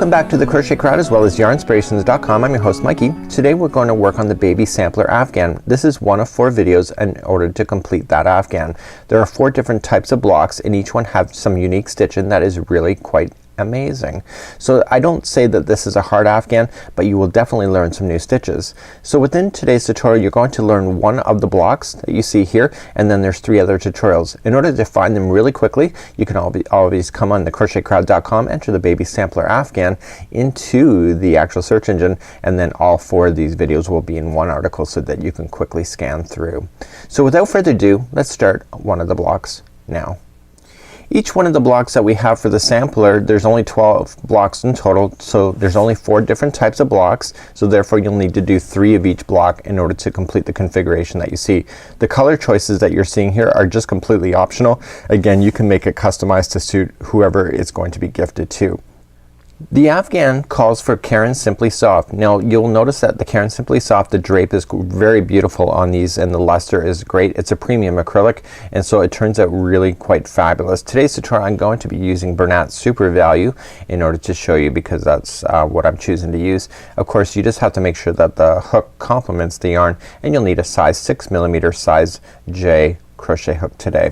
Welcome back to the Crochet Crowd as well as yarnspirations.com. I'm your host Mikey. Today we're going to work on the baby sampler afghan. This is one of 4 videos in order to complete that afghan. There are 4 different types of blocks and each one have some unique stitching that is really quite amazing. So I don't say that this is a hard afghan, but you will definitely learn some new stitches. So within today's tutorial you're going to learn one of the blocks that you see here, and then there's 3 other tutorials. In order to find them really quickly, you can always come on the crochetcrowd.com, enter the baby sampler afghan into the actual search engine, and then all 4 of these videos will be in one article so that you can quickly scan through. So without further ado, let's start one of the blocks now. Each one of the blocks that we have for the sampler, there's only 12 blocks in total, so there's only 4 different types of blocks, so therefore you'll need to do 3 of each block in order to complete the configuration that you see. The color choices that you're seeing here are just completely optional. Again, you can make it customized to suit whoever it's going to be gifted to. The afghan calls for Caron Simply Soft. Now you'll notice that the Caron Simply Soft, the drape is very beautiful on these and the luster is great. It's a premium acrylic and so it turns out really quite fabulous. Today's tutorial I'm going to be using Bernat Super Value in order to show you, because that's what I'm choosing to use. Of course you just have to make sure that the hook complements the yarn, and you'll need a size 6mm size J crochet hook today.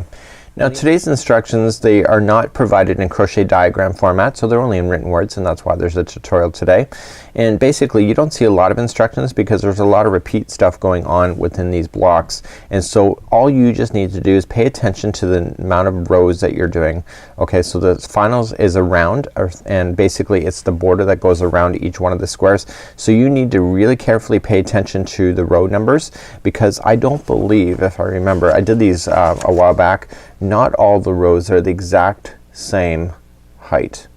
Now today's instructions, they are not provided in crochet diagram format, so they're only in written words, and that's why there's a tutorial today. And basically you don't see a lot of instructions because there's a lot of repeat stuff going on within these blocks, and so all you just need to do is pay attention to the amount of rows that you're doing. Okay, so the finals is a round, and basically it's the border that goes around each one of the squares, so you need to really carefully pay attention to the row numbers, because I don't believe, if I remember, I did these a while back, not all the rows are the exact same height.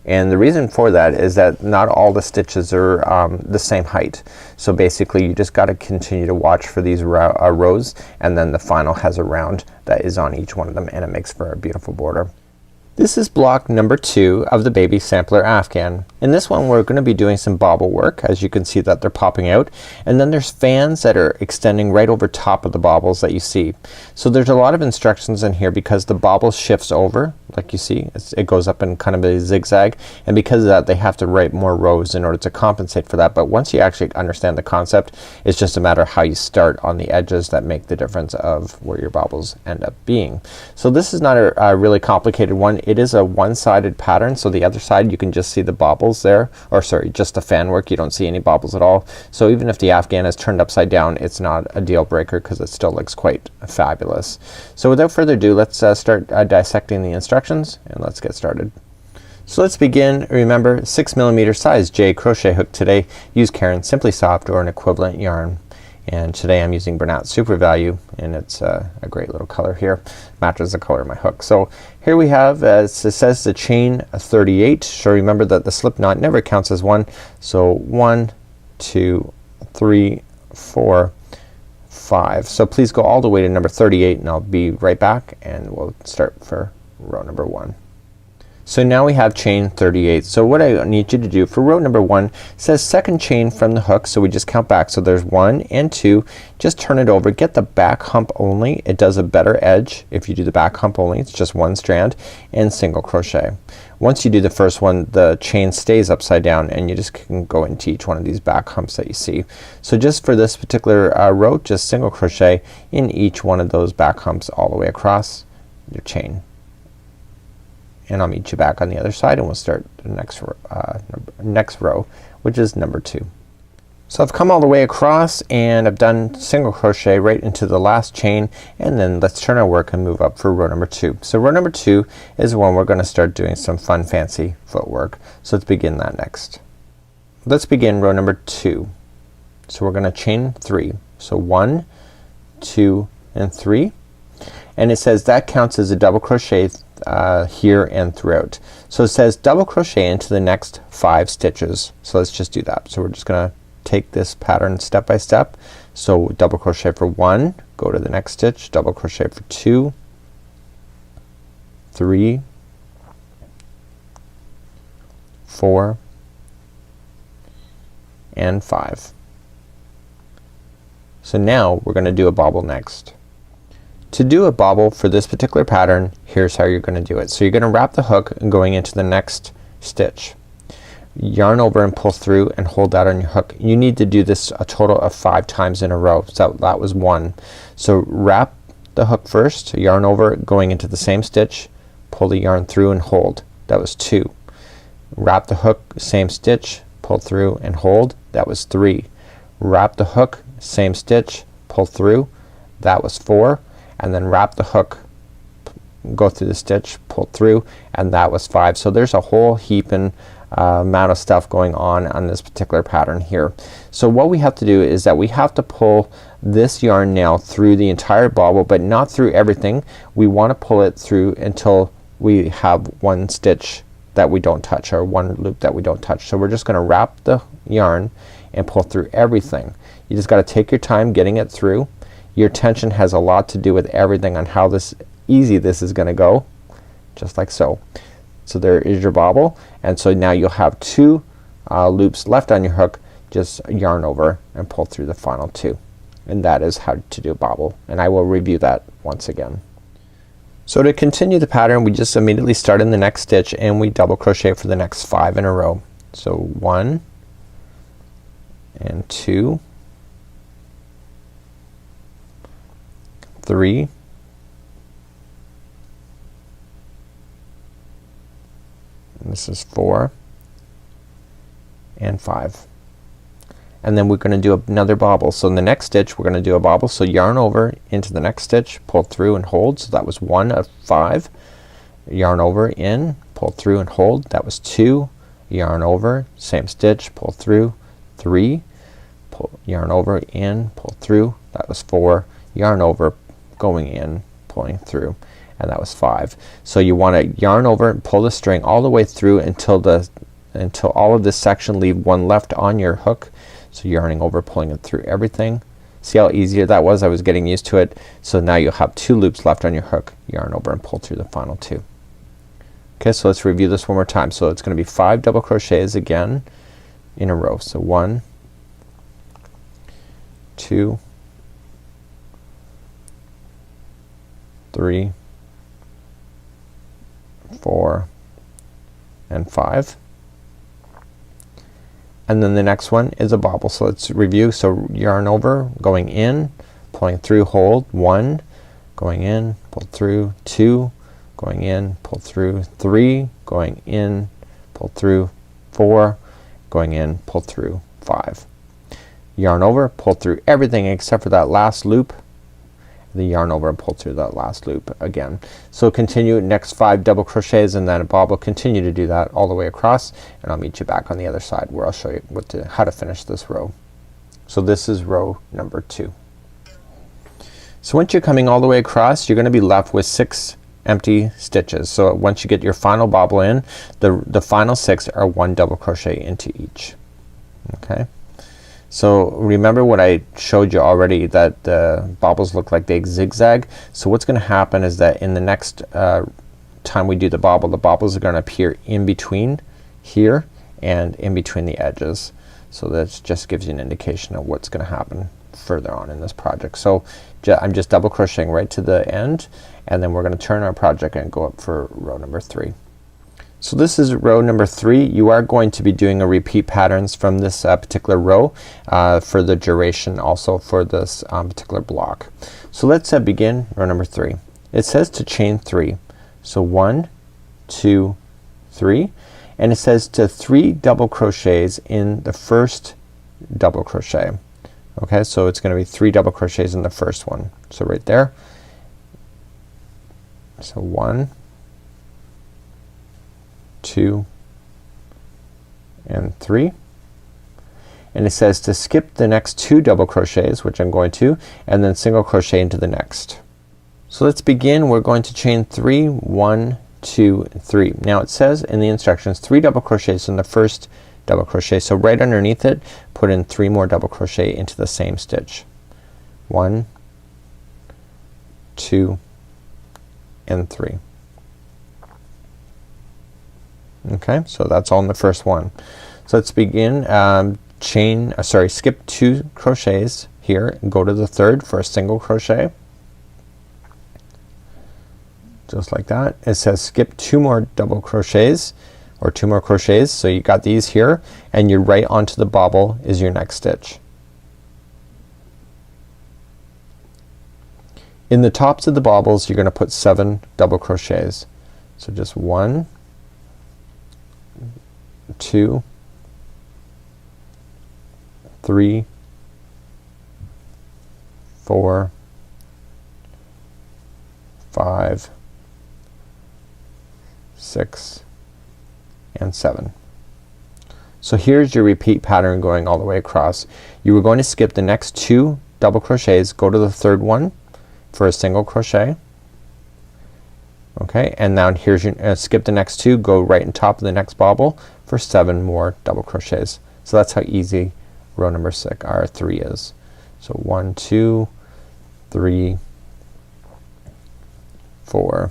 And the reason for that is that not all the stitches are the same height. So basically you just gotta continue to watch for these rows, and then the final has a round that is on each one of them, and it makes for a beautiful border. This is block number 2 of the baby sampler afghan. In this one we're gonna be doing some bobble work, as you can see that they're popping out, and then there's fans that are extending right over top of the bobbles that you see. So there's a lot of instructions in here because the bobble shifts over, like you see it goes up in kind of a zigzag, and because of that they have to write more rows in order to compensate for that. But once you actually understand the concept, it's just a matter of how you start on the edges that make the difference of where your bobbles end up being. So this is not a really complicated one. It is a one-sided pattern, so the other side you can just see the bobbles there, or sorry, just the fan work. You don't see any bobbles at all. So even if the afghan is turned upside down, it's not a deal breaker because it still looks quite fabulous. So without further ado, let's start dissecting the instructions, and let's get started. So let's begin. Remember, 6mm size J crochet hook today. Use Caron Simply Soft or an equivalent yarn. And today I'm using Bernat Super Value, and it's a great little color here. Matches the color of my hook. So here we have, as it says, the chain 38. So remember that the slip knot never counts as 1. So 1, 2, 3, 4, 5. So please go all the way to number 38 and I'll be right back and we'll start for row number 1. So now we have chain 38. So what I need you to do for row number 1, says second chain from the hook, so we just count back. So there's 1 and 2. Just turn it over, get the back hump only. It does a better edge if you do the back hump only. It's just 1 strand, and single crochet. Once you do the first one, the chain stays upside down and you just can go into each one of these back humps that you see. So just for this particular row, just single crochet in each one of those back humps all the way across your chain. And I'll meet you back on the other side and we'll start the next row, which is number 2. So I've come all the way across and I've done single crochet right into the last chain, and then let's turn our work and move up for row number 2. So row number 2 is when we're gonna start doing some fun fancy footwork. So let's begin that next. Let's begin row number 2. So we're gonna chain 3. So 1, 2, and 3. And it says that counts as a double crochet here and throughout. So it says double crochet into the next 5 stitches. So let's just do that. So we're just gonna take this pattern step by step. So double crochet for 1, go to the next stitch, double crochet for 2, 3, 4, and 5. So now we're gonna do a bobble next. To do a bobble for this particular pattern, here's how you're gonna do it. So you're gonna wrap the hook going into the next stitch. yarn over and pull through and hold that on your hook. You need to do this a total of 5 times in a row. So that was 1. So wrap the hook first, yarn over, going into the same stitch, pull the yarn through and hold. That was 2. Wrap the hook, same stitch, pull through and hold. That was 3. Wrap the hook, same stitch, pull through. That was 4. And then wrap the hook, go through the stitch, pull through, and that was 5. So there's a whole heaping amount of stuff going on this particular pattern here. So what we have to do is that we have to pull this yarn now through the entire bobble, but not through everything. We want to pull it through until we have one stitch that we don't touch, or one loop that we don't touch. So we're just gonna wrap the yarn and pull through everything. You just gotta take your time getting it through. Your tension has a lot to do with everything on how easy this is gonna go, just like so. So there is your bobble, and so now you'll have 2 loops left on your hook. Just yarn over and pull through the final 2, and that is how to do a bobble, and I will review that once again. So to continue the pattern, we just immediately start in the next stitch and we double crochet for the next 5 in a row. So 1 and 2, 3, and this is 4 and 5. And then we're gonna do another bobble. So in the next stitch we're gonna do a bobble. So yarn over into the next stitch, pull through and hold. So that was 1 of 5. Yarn over in, pull through and hold. That was 2. Yarn over, same stitch, pull through, 3. Yarn over in, pull through. That was 4. Yarn over, going in, pulling through, and that was 5. So you want to yarn over and pull the string all the way through until all of this section leave one left on your hook. So yarning over, pulling it through everything. See how easier that was? I was getting used to it. So now you'll have 2 loops left on your hook. Yarn over and pull through the final 2. Okay, so let's review this one more time. So it's gonna be 5 double crochets again in a row. So 1, 2, 3, 4, and 5. And then the next one is a bobble. So let's review. So yarn over, going in, pulling through, hold, 1, going in, pull through, 2, going in, pull through, 3, going in, pull through, 4, going in, pull through, 5. Yarn over, pull through everything except for that last loop. The yarn over and pull through that last loop again. So continue next 5 double crochets and then a bobble. Continue to do that all the way across, and I'll meet you back on the other side where I'll show you how to finish this row. So this is row number 2. So once you're coming all the way across, you're gonna be left with 6 empty stitches. So once you get your final bobble in, the final 6 are 1 double crochet into each. Okay. So remember what I showed you already, that the bobbles look like they zigzag. So what's gonna happen is that in the next time we do the bobbles are gonna appear in between here and in between the edges. So that just gives you an indication of what's gonna happen further on in this project. So I'm just double crocheting right to the end, and then we're gonna turn our project and go up for row number 3. So this is row number 3. You are going to be doing a repeat patterns from this particular row for the duration, also for this particular block. So let's begin row number 3. It says to chain 3. So 1, 2, 3, and it says to 3 double crochets in the first double crochet. Okay, so it's gonna be 3 double crochets in the first one. So right there. So 1, 2, and 3, and it says to skip the next 2 double crochets, which I'm going to, and then single crochet into the next. So let's begin. We're going to chain 3, 1, 2, 3. Now it says in the instructions 3 double crochets in the first double crochet. So right underneath it, put in 3 more double crochet into the same stitch. 1, 2, and 3. Okay, so that's all in the first one. So let's begin. Skip 2 crochets here and go to the third for a single crochet, just like that. It says skip 2 more double crochets, or 2 more crochets. So you got these here and you're right onto the bobble is your next stitch. In the tops of the bobbles you're gonna put 7 double crochets. So just 1, 2, 3, 4, 5, 6, and 7. So here's your repeat pattern going all the way across. You were going to skip the next 2 double crochets, go to the third one for a single crochet. Okay, and now here's your skip the next 2, go right on top of the next bobble for 7 more double crochets. So that's how easy row number 3 is. So 1, 2, 3, 4,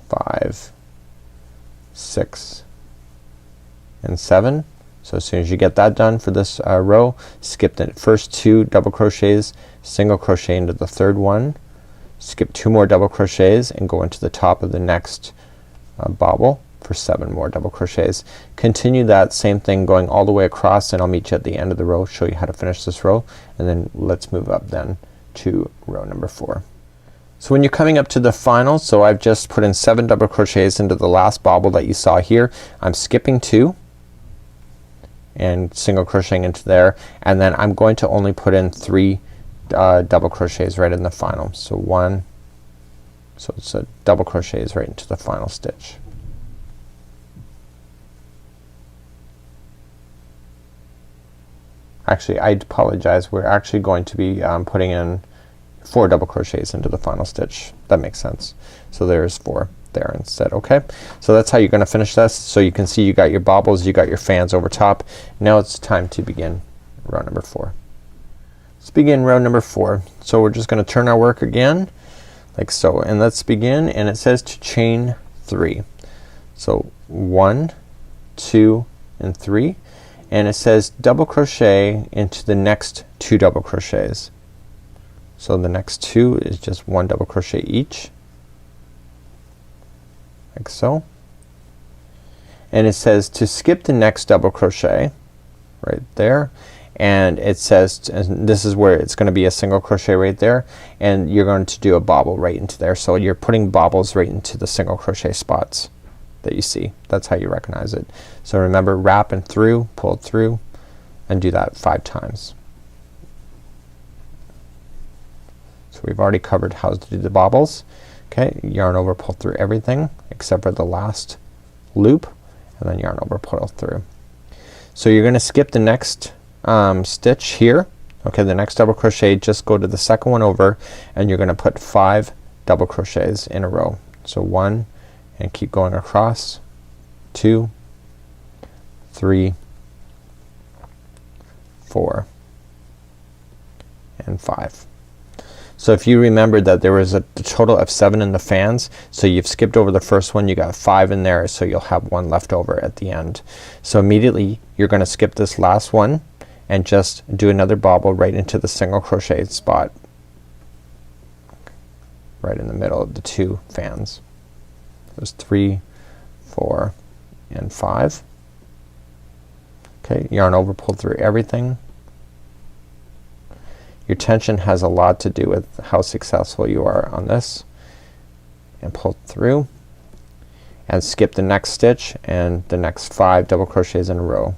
5, 6, and 7. So as soon as you get that done for this row, skip the first 2 double crochets, single crochet into the third one, skip 2 more double crochets and go into the top of the next bobble for 7 more double crochets. Continue that same thing going all the way across, and I'll meet you at the end of the row, show you how to finish this row, and then let's move up then to row number 4. So when you're coming up to the final, so I've just put in 7 double crochets into the last bobble that you saw here. I'm skipping 2 and single crocheting into there, and then I'm going to only put in 3 double crochets right in the final. So 1, so it's a double crochets right into the final stitch. Actually, I apologize, we're actually going to be putting in 4 double crochets into the final stitch. That makes sense. So there's 4 there instead. Okay, so that's how you're gonna finish this. So you can see you got your bobbles, you got your fans over top. Now it's time to begin row number 4. Let's begin row number 4. So we're just gonna turn our work again like so, and let's begin, and it says to chain 3. So 1, 2, and 3, and it says double crochet into the next 2 double crochets. So the next 2 is just 1 double crochet each, like so, and it says to skip the next double crochet right there, and it says, and this is where it's gonna be a single crochet right there, and you're going to do a bobble right into there. So you're putting bobbles right into the single crochet spots that you see. That's how you recognize it. So remember, wrap and through, pull it through, and do that 5 times. So we've already covered how to do the bobbles. Okay, yarn over, pull through everything except for the last loop, and then yarn over, pull through. So you're gonna skip the next stitch here. Okay, the next double crochet, just go to the second one over, and you're gonna put 5 double crochets in a row. So 1, and keep going across, 2, 3, 4, and 5. So if you remember that there was a total of 7 in the fans, so you've skipped over the first one, you got 5 in there, so you'll have 1 left over at the end. So immediately you're gonna skip this last one and just do another bobble right into the single crochet spot right in the middle of the 2 fans. There's 3, 4, and 5. Okay, yarn over, pull through everything. Your tension has a lot to do with how successful you are on this, and pull through and skip the next stitch, and the next 5 double crochets in a row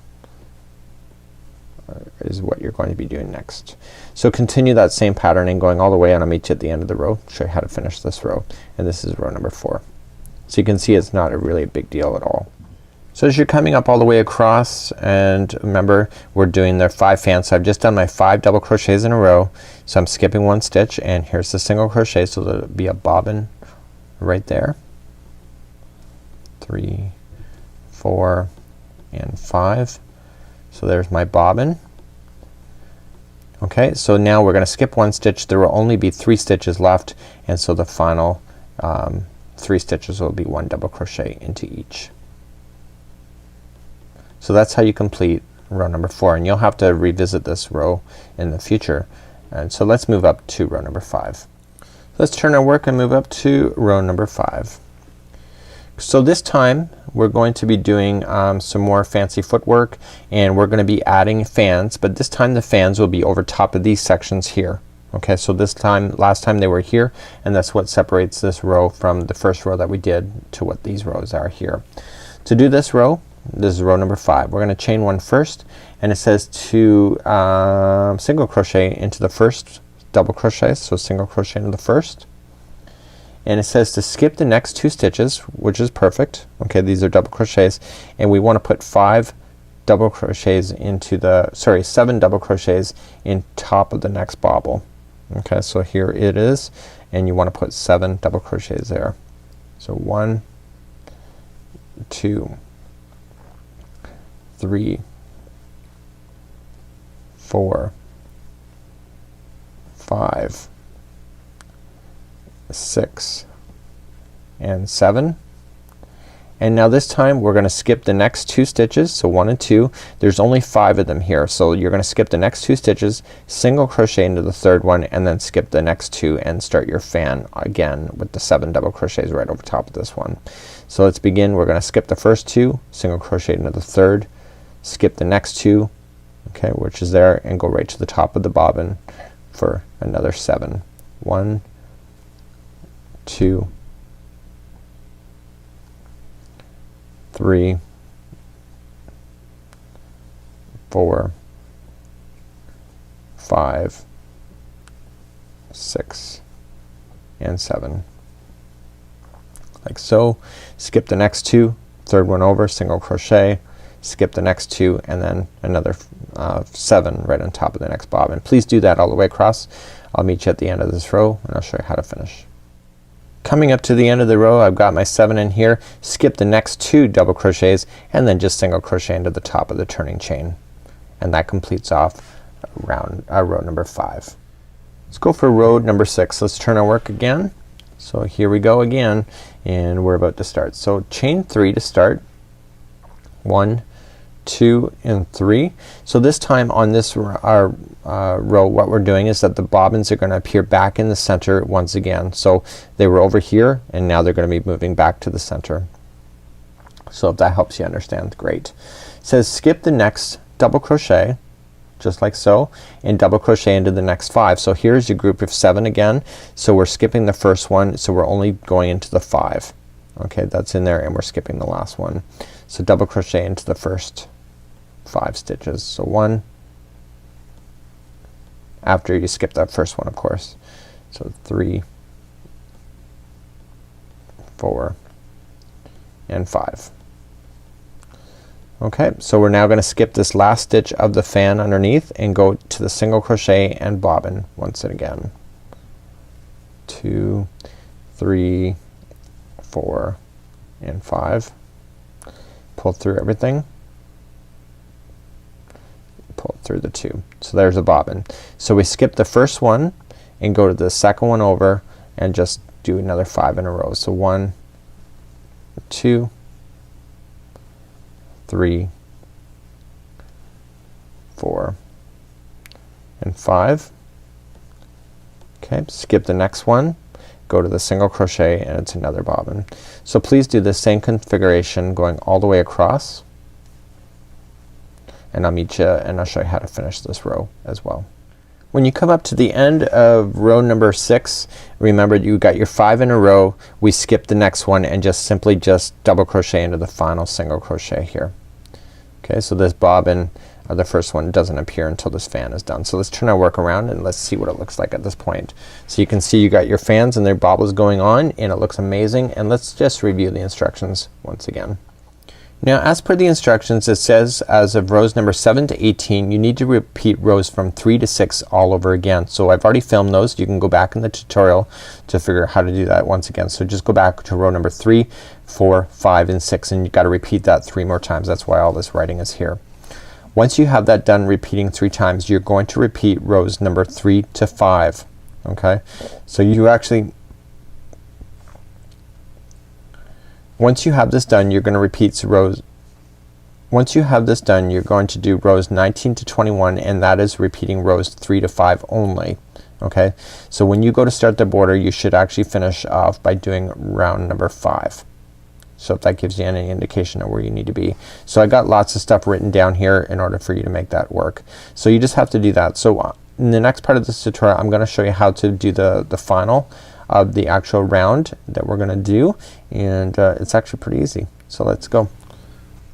is what you're going to be doing next. So continue that same patterning going all the way, and I'll meet you at the end of the row, show you how to finish this row, and this is row number 4. So you can see it's not really a big deal at all. So as you're coming up all the way across, and remember we're doing the 5 fans, so I've just done my 5 double crochets in a row, so I'm skipping 1 stitch, and here's the single crochet, so there'll be a bobbin right there. 3, 4, and 5. So there's my bobbin. Okay, so now we're gonna skip 1 stitch. There will only be 3 stitches left, and so the final 3 stitches will be 1 double crochet into each. So that's how you complete row number 4, and you'll have to revisit this row in the future. And so let's move up to row number 5. Let's turn our work and move up to row number 5. So this time we're going to be doing some more fancy footwork, and we're gonna be adding fans, but this time the fans will be over top of these sections here. Okay, so this time, last time they were here, and that's what separates this row from the first row that we did to what these rows are here. To do this row, this is row number 5. We're gonna chain 1 first, and it says to single crochet into the first double crochet, so single crochet into the first, and it says to skip the next 2 stitches, which is perfect. Okay, these are double crochets, and we want to put 5 double crochets into the 7 double crochets in top of the next bobble. Okay, so here it is, and you want to put 7 double crochets there. So 1, 2, 3, 4, 5, 6, and 7. And now this time we're gonna skip the next 2 stitches, so 1 and 2. There's only 5 of them here, so you're gonna skip the next 2 stitches, single crochet into the third one, and then skip the next 2 and start your fan again with the 7 double crochets right over top of this one. So let's begin. We're gonna skip the first 2, single crochet into the third, skip the next 2, okay, which is there, and go right to the top of the bobbin for another 7. 1, 2, 3, 4, 5, 6, and 7. Like so. Skip the next 2, third one over, single crochet, skip the next 2, and then another 7 right on top of the next bobbin. Please do that all the way across. I'll meet you at the end of this row, and I'll show you how to finish. Coming up to the end of the row, I've got my 7 in here. Skip the next 2 double crochets, and then just single crochet into the top of the turning chain, and that completes off row number 5. Let's go for row number 6. Let's turn our work again. So here we go again, and we're about to start. So chain 3 to start. 1, 2, and 3. So this time on this row, what we're doing is that the bobbins are gonna appear back in the center once again. So they were over here, and now they're gonna be moving back to the center. So if that helps you understand, great. It says skip the next double crochet, just like so, and double crochet into the next 5. So here's your group of 7 again. So we're skipping the first one, so we're only going into the 5. Okay, that's in there, and we're skipping the last one. So double crochet into the first 5 stitches. So 1, after you skip that first one, of course. So 3, 4, and 5. Okay, so we're now gonna skip this last stitch of the fan underneath and go to the single crochet and bobbin once again. 2, 3, 4, and 5. Pull through everything. Pull through the 2. So there's a bobbin. So we skip the first one and go to the second one over and just do another 5 in a row. So 1, 2, 3, 4, and 5. Okay, skip the next one, go to the single crochet, and it's another bobbin. So please do the same configuration going all the way across, and I'll meet you and I'll show you how to finish this row as well. When you come up to the end of row number 6, remember you got your 5 in a row. We skip the next one and just double crochet into the final single crochet here. Okay, so this bobbin, the first one, doesn't appear until this fan is done. So let's turn our work around and let's see what it looks like at this point. So you can see you got your fans and their bobbles going on, and it looks amazing. And let's just review the instructions once again. Now as per the instructions, it says as of rows number 7 to 18 you need to repeat rows from 3 to 6 all over again. So I've already filmed those. You can go back in the tutorial to figure out how to do that once again. So just go back to row number 3, 4, 5, and 6, and you gotta repeat that 3 more times. That's why all this writing is here. Once you have that done repeating 3 times, you're going to repeat rows number 3 to 5. Okay, so you actually, once you have this done, you're gonna repeat rows. Once you have this done, you're going to do rows 19 to 21, and that is repeating rows 3 to 5 only. Okay, so when you go to start the border, you should actually finish off by doing round number 5. So if that gives you any indication of where you need to be. So I got lots of stuff written down here in order for you to make that work. So you just have to do that. So in the next part of this tutorial I'm gonna show you how to do the final of the actual round that we're gonna do, and it's actually pretty easy. So let's go.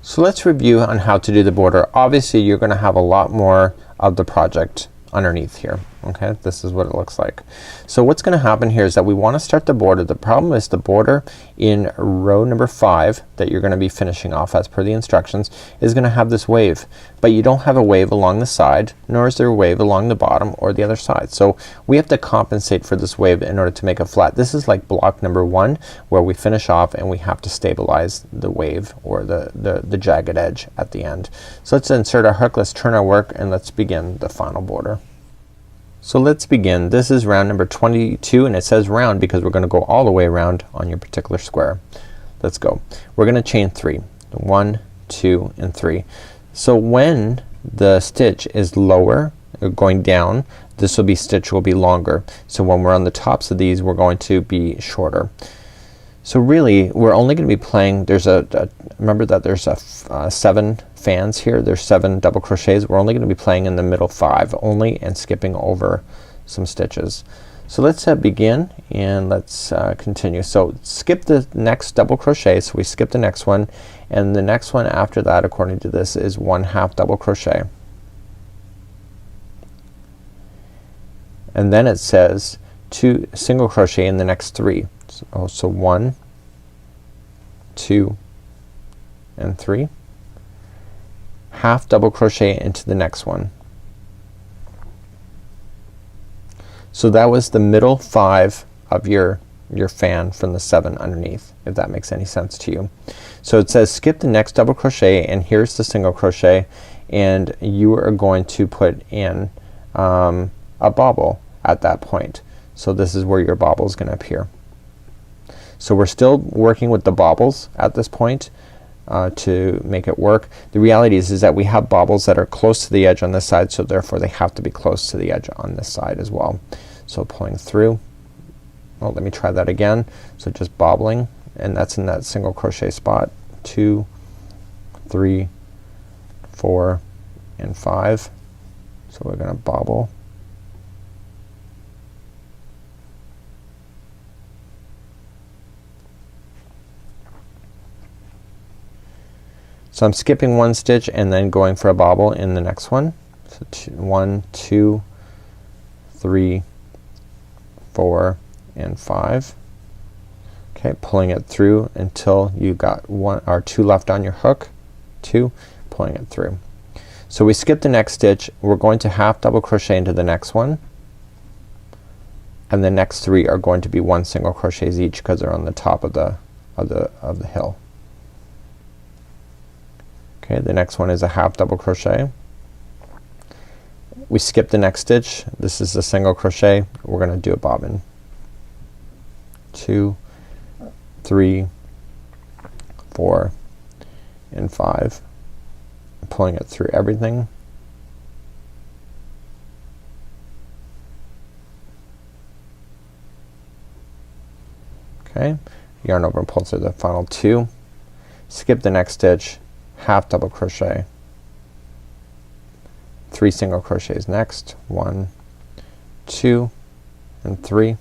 So let's review on how to do the border. Obviously you're gonna have a lot more of the project underneath here. Okay, this is what it looks like. So what's gonna happen here is that we wanna start the border. The problem is the border in row number 5 that you're gonna be finishing off as per the instructions is gonna have this wave, but you don't have a wave along the side, nor is there a wave along the bottom or the other side. So we have to compensate for this wave in order to make it flat. This is like block number 1 where we finish off and we have to stabilize the wave or the jagged edge at the end. So let's insert our hook, let's turn our work, and let's begin the final border. So let's begin. This is round number 22 and it says round because we're gonna go all the way around on your particular square. Let's go. We're gonna chain 3. 1, 2, and 3. So when the stitch is lower or going down, this will be stitch will be longer. So when we're on the tops of these we're going to be shorter. So really we're only gonna be playing, there's remember that there's 7 fans here, there's 7 double crochets. We're only gonna be playing in the middle 5 only and skipping over some stitches. So let's begin and let's continue. So skip the next double crochet, so we skip the next one, and the next one after that according to this is 1/2 double crochet. And then it says 2 single crochet in the next 3. So 1, 2, and 3. Half double crochet into the next one. So that was the middle 5 of your fan from the 7 underneath, if that makes any sense to you. So it says skip the next double crochet, and here's the single crochet, and you are going to put in a bobble at that point. So this is where your bobble is gonna appear. So we're still working with the bobbles at this point to make it work. The reality is that we have bobbles that are close to the edge on this side, so therefore they have to be close to the edge on this side as well. So pulling through. Oh, let me try that again. So just bobbling, and that's in that single crochet spot. 2, 3, 4, and 5. So we're gonna bobble. So I'm skipping 1 stitch and then going for a bobble in the next one. So 1, 2, 3, 4, and 5. Okay, pulling it through until you got 1 or 2 left on your hook. 2, pulling it through. So we skip the next stitch. We're going to half double crochet into the next one, and the next 3 are going to be 1 single crochets each because they're on the top of the hill. Okay, the next one is a half double crochet. We skip the next stitch. This is a single crochet. We're gonna do a bobbin. 2, 3, 4, and 5. Pulling it through everything. Okay, yarn over and pull through the final 2. Skip the next stitch. Half double crochet, 3 single crochets next, 1, 2, and 3,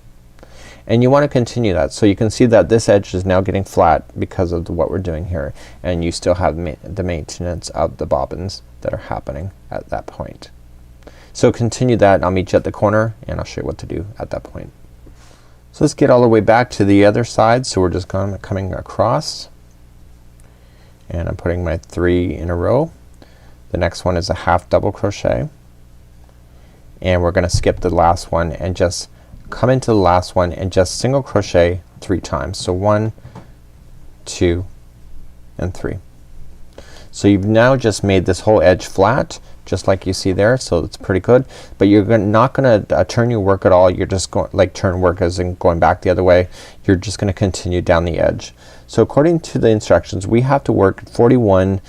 and you want to continue that. So you can see that this edge is now getting flat because of what we're doing here, and you still have the maintenance of the bobbins that are happening at that point. So continue that. I'll meet you at the corner and I'll show you what to do at that point. So let's get all the way back to the other side. So we're just coming across, and I'm putting my 3 in a row. The next one is a half double crochet, and we're gonna skip the last one and just come into the last one and just single crochet 3 times. So 1, 2, and 3. So you've now just made this whole edge flat just like you see there, so it's pretty good, but you're not gonna turn your work at all. You're just going like turn work as in going back the other way. You're just gonna continue down the edge. So according to the instructions we have to work 41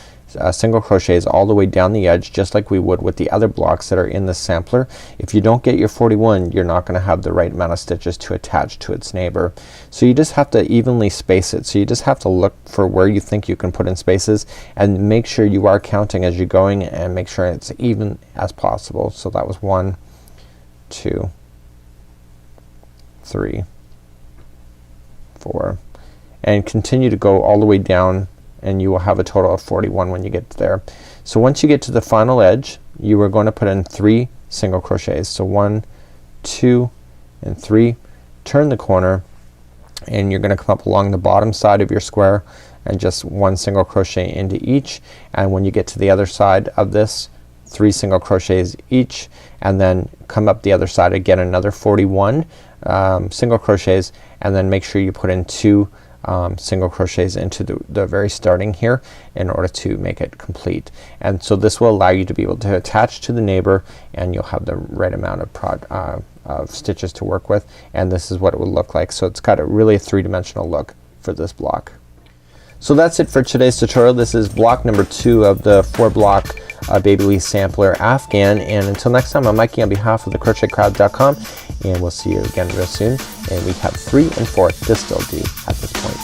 single crochets all the way down the edge, just like we would with the other blocks that are in the sampler. If you don't get your 41, you're not gonna have the right amount of stitches to attach to its neighbor. So you just have to evenly space it. So you just have to look for where you think you can put in spaces and make sure you are counting as you're going and make sure it's even as possible. So that was 1, 2, 3, 4, and continue to go all the way down, and you will have a total of 41 when you get there. So once you get to the final edge, you are going to put in 3 single crochets. So 1, 2, and 3. Turn the corner, and you're gonna come up along the bottom side of your square and just 1 single crochet into each, and when you get to the other side of this, 3 single crochets each, and then come up the other side again, another 41 single crochets, and then make sure you put in 2 single crochets into the very starting here in order to make it complete. And so this will allow you to be able to attach to the neighbor, and you'll have the right amount of stitches to work with, and this is what it will look like. So it's got a really three-dimensional look for this block. So that's it for today's tutorial. This is block number 2 of the 4-block Baby Lee Sampler Afghan, and until next time, I'm Mikey on behalf of the crochetcrowd.com, and we'll see you again real soon. And we have 3 and 4 to still do at this point.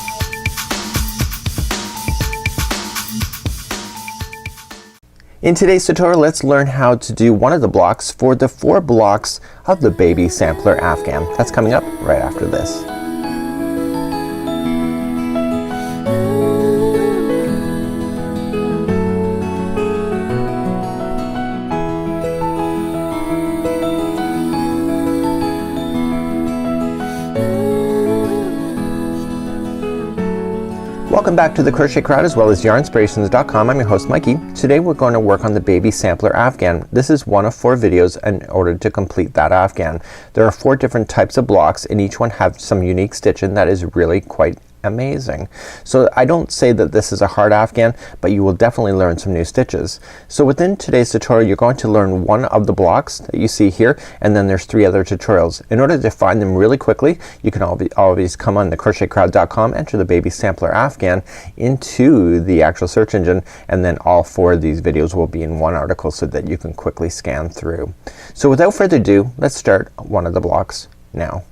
In today's tutorial, let's learn how to do one of the blocks for the 4 blocks of the Baby Sampler Afghan. That's coming up right after this. Welcome back to the Crochet Crowd as well as yarnspirations.com. I'm your host Mikey. Today we're going to work on the Baby Sampler Afghan. This is one of 4 videos in order to complete that Afghan. There are 4 different types of blocks, and each one have some unique stitching that is really quite amazing. So I don't say that this is a hard Afghan, but you will definitely learn some new stitches. So within today's tutorial, you're going to learn one of the blocks that you see here, and then there's 3 other tutorials. In order to find them really quickly, you can always come on the crochetcrowd.com, enter the Baby Sampler Afghan into the actual search engine, and then all 4 of these videos will be in one article so that you can quickly scan through. So without further ado, let's start one of the blocks now.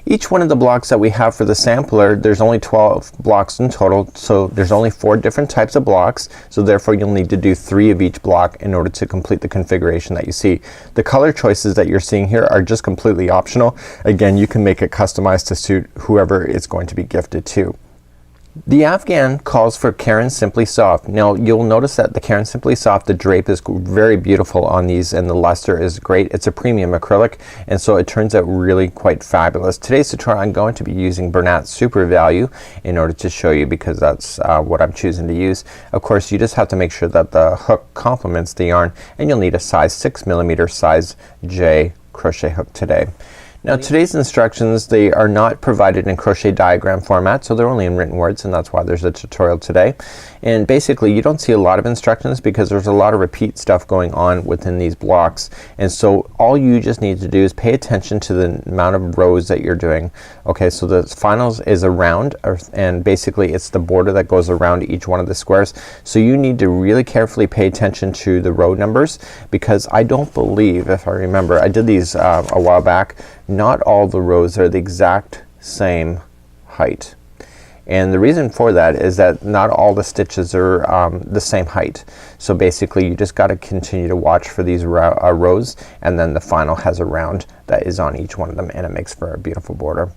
Each one of the blocks that we have for the sampler, there's only 12 blocks in total, so there's only 4 different types of blocks, so therefore you'll need to do 3 of each block in order to complete the configuration that you see. The color choices that you're seeing here are just completely optional. Again, you can make it customized to suit whoever it's going to be gifted to. The Afghan calls for Caron Simply Soft. Now you'll notice that the Caron Simply Soft, the drape is very beautiful on these, and the luster is great. It's a premium acrylic, and so it turns out really quite fabulous. Today's tutorial I'm going to be using Bernat Super Value in order to show you, because that's what I'm choosing to use. Of course, you just have to make sure that the hook complements the yarn, and you'll need a size 6mm size J crochet hook today. Now today's instructions, they are not provided in crochet diagram format, so they're only in written words, and that's why there's a tutorial today. And basically you don't see a lot of instructions because there's a lot of repeat stuff going on within these blocks, and so all you just need to do is pay attention to the amount of rows that you're doing. Okay, so the finals is a round, and basically it's the border that goes around each one of the squares, so you need to really carefully pay attention to the row numbers, because I don't believe, if I remember, I did these a while back, not all the rows are the exact same height. And the reason for that is that not all the stitches are the same height. So basically you just gotta continue to watch for these rows, and then the final has a round that is on each one of them, and it makes for a beautiful border.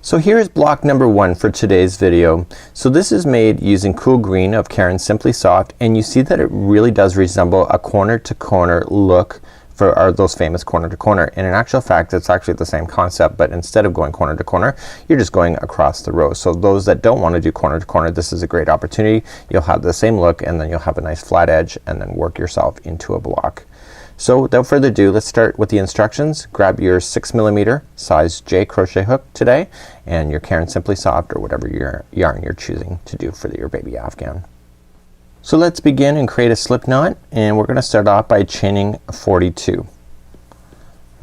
So here's block number 1 for today's video. So this is made using Cool Green of Caron Simply Soft, and you see that it really does resemble a corner to corner look for those famous corner to corner. And in actual fact, it's actually the same concept, but instead of going corner to corner, you're just going across the row. So those that don't want to do corner to corner, this is a great opportunity. You'll have the same look, and then you'll have a nice flat edge, and then work yourself into a block. So without further ado, let's start with the instructions. Grab your 6mm size J crochet hook today, and your Caron Simply Soft, or whatever your yarn you're choosing to do for your baby Afghan. So let's begin and create a slip knot, and we're gonna start off by chaining 42.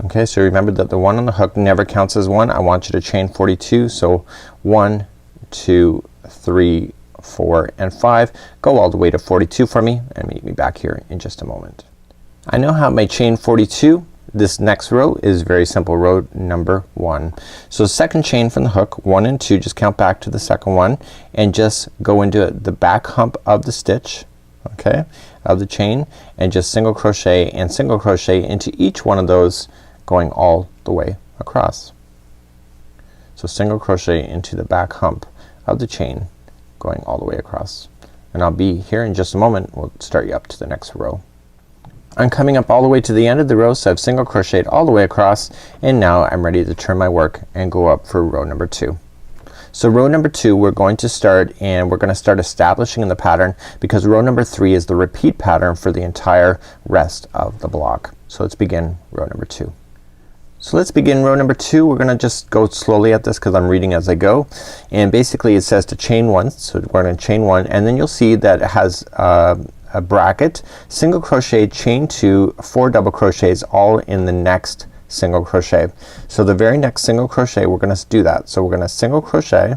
Okay, so remember that the 1 on the hook never counts as 1. I want you to chain 42. So 1, 2, 3, 4 and 5. Go all the way to 42 for me and meet me back here in just a moment. I now have my chain 42. This next row is very simple, row number 1. So second chain from the hook, 1 and 2, just count back to the second one and just go into the back hump of the stitch, okay, of the chain, and just single crochet and single crochet into each one of those, going all the way across. So single crochet into the back hump of the chain, going all the way across. And I'll be here in just a moment. We'll start you up to the next row. I'm coming up all the way to the end of the row, so I've single crocheted all the way across, and now I'm ready to turn my work and go up for row number 2. So row number 2 we're going to start, and we're gonna start establishing in the pattern because row number 3 is the repeat pattern for the entire rest of the block. So let's begin row number 2. So let's begin row number 2. We're gonna just go slowly at this because I'm reading as I go, and basically it says to chain 1, so we're gonna chain 1, and then you'll see that it has a bracket, single crochet, chain 2, 4 double crochets all in the next single crochet. So the very next single crochet we're gonna do that. So we're gonna single crochet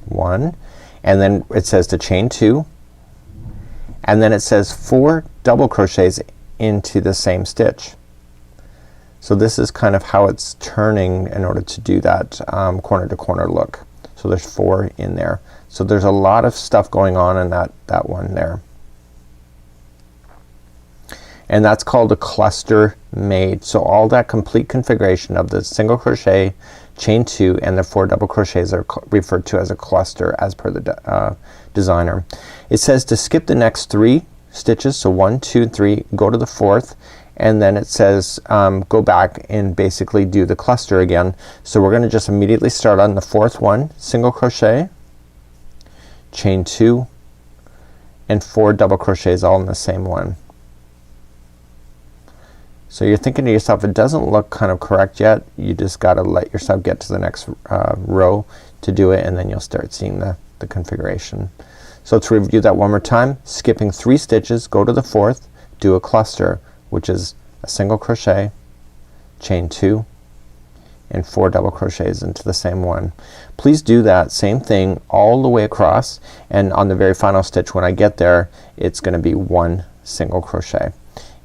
1, and then it says to chain 2, and then it says 4 double crochets into the same stitch. So this is kind of how it's turning in order to do that corner to corner look. So there's 4 in there. So there's a lot of stuff going on in that one there. And that's called a cluster made. So all that complete configuration of the single crochet, chain 2, and the 4 double crochets are referred to as a cluster as per the designer. It says to skip the next 3 stitches, so 1, 2, 3, go to the 4th, and then it says go back and basically do the cluster again. So we're gonna just immediately start on the 4th one, single crochet, chain 2, and 4 double crochets all in the same one. So you're thinking to yourself, it doesn't look kind of correct yet. You just gotta let yourself get to the next row to do it, and then you'll start seeing the configuration. So let's review that one more time. Skipping 3 stitches, go to the 4th, do a cluster, which is a single crochet, chain 2, and 4 double crochets into the same one. Please do that same thing all the way across, and on the very final stitch when I get there it's gonna be 1 single crochet,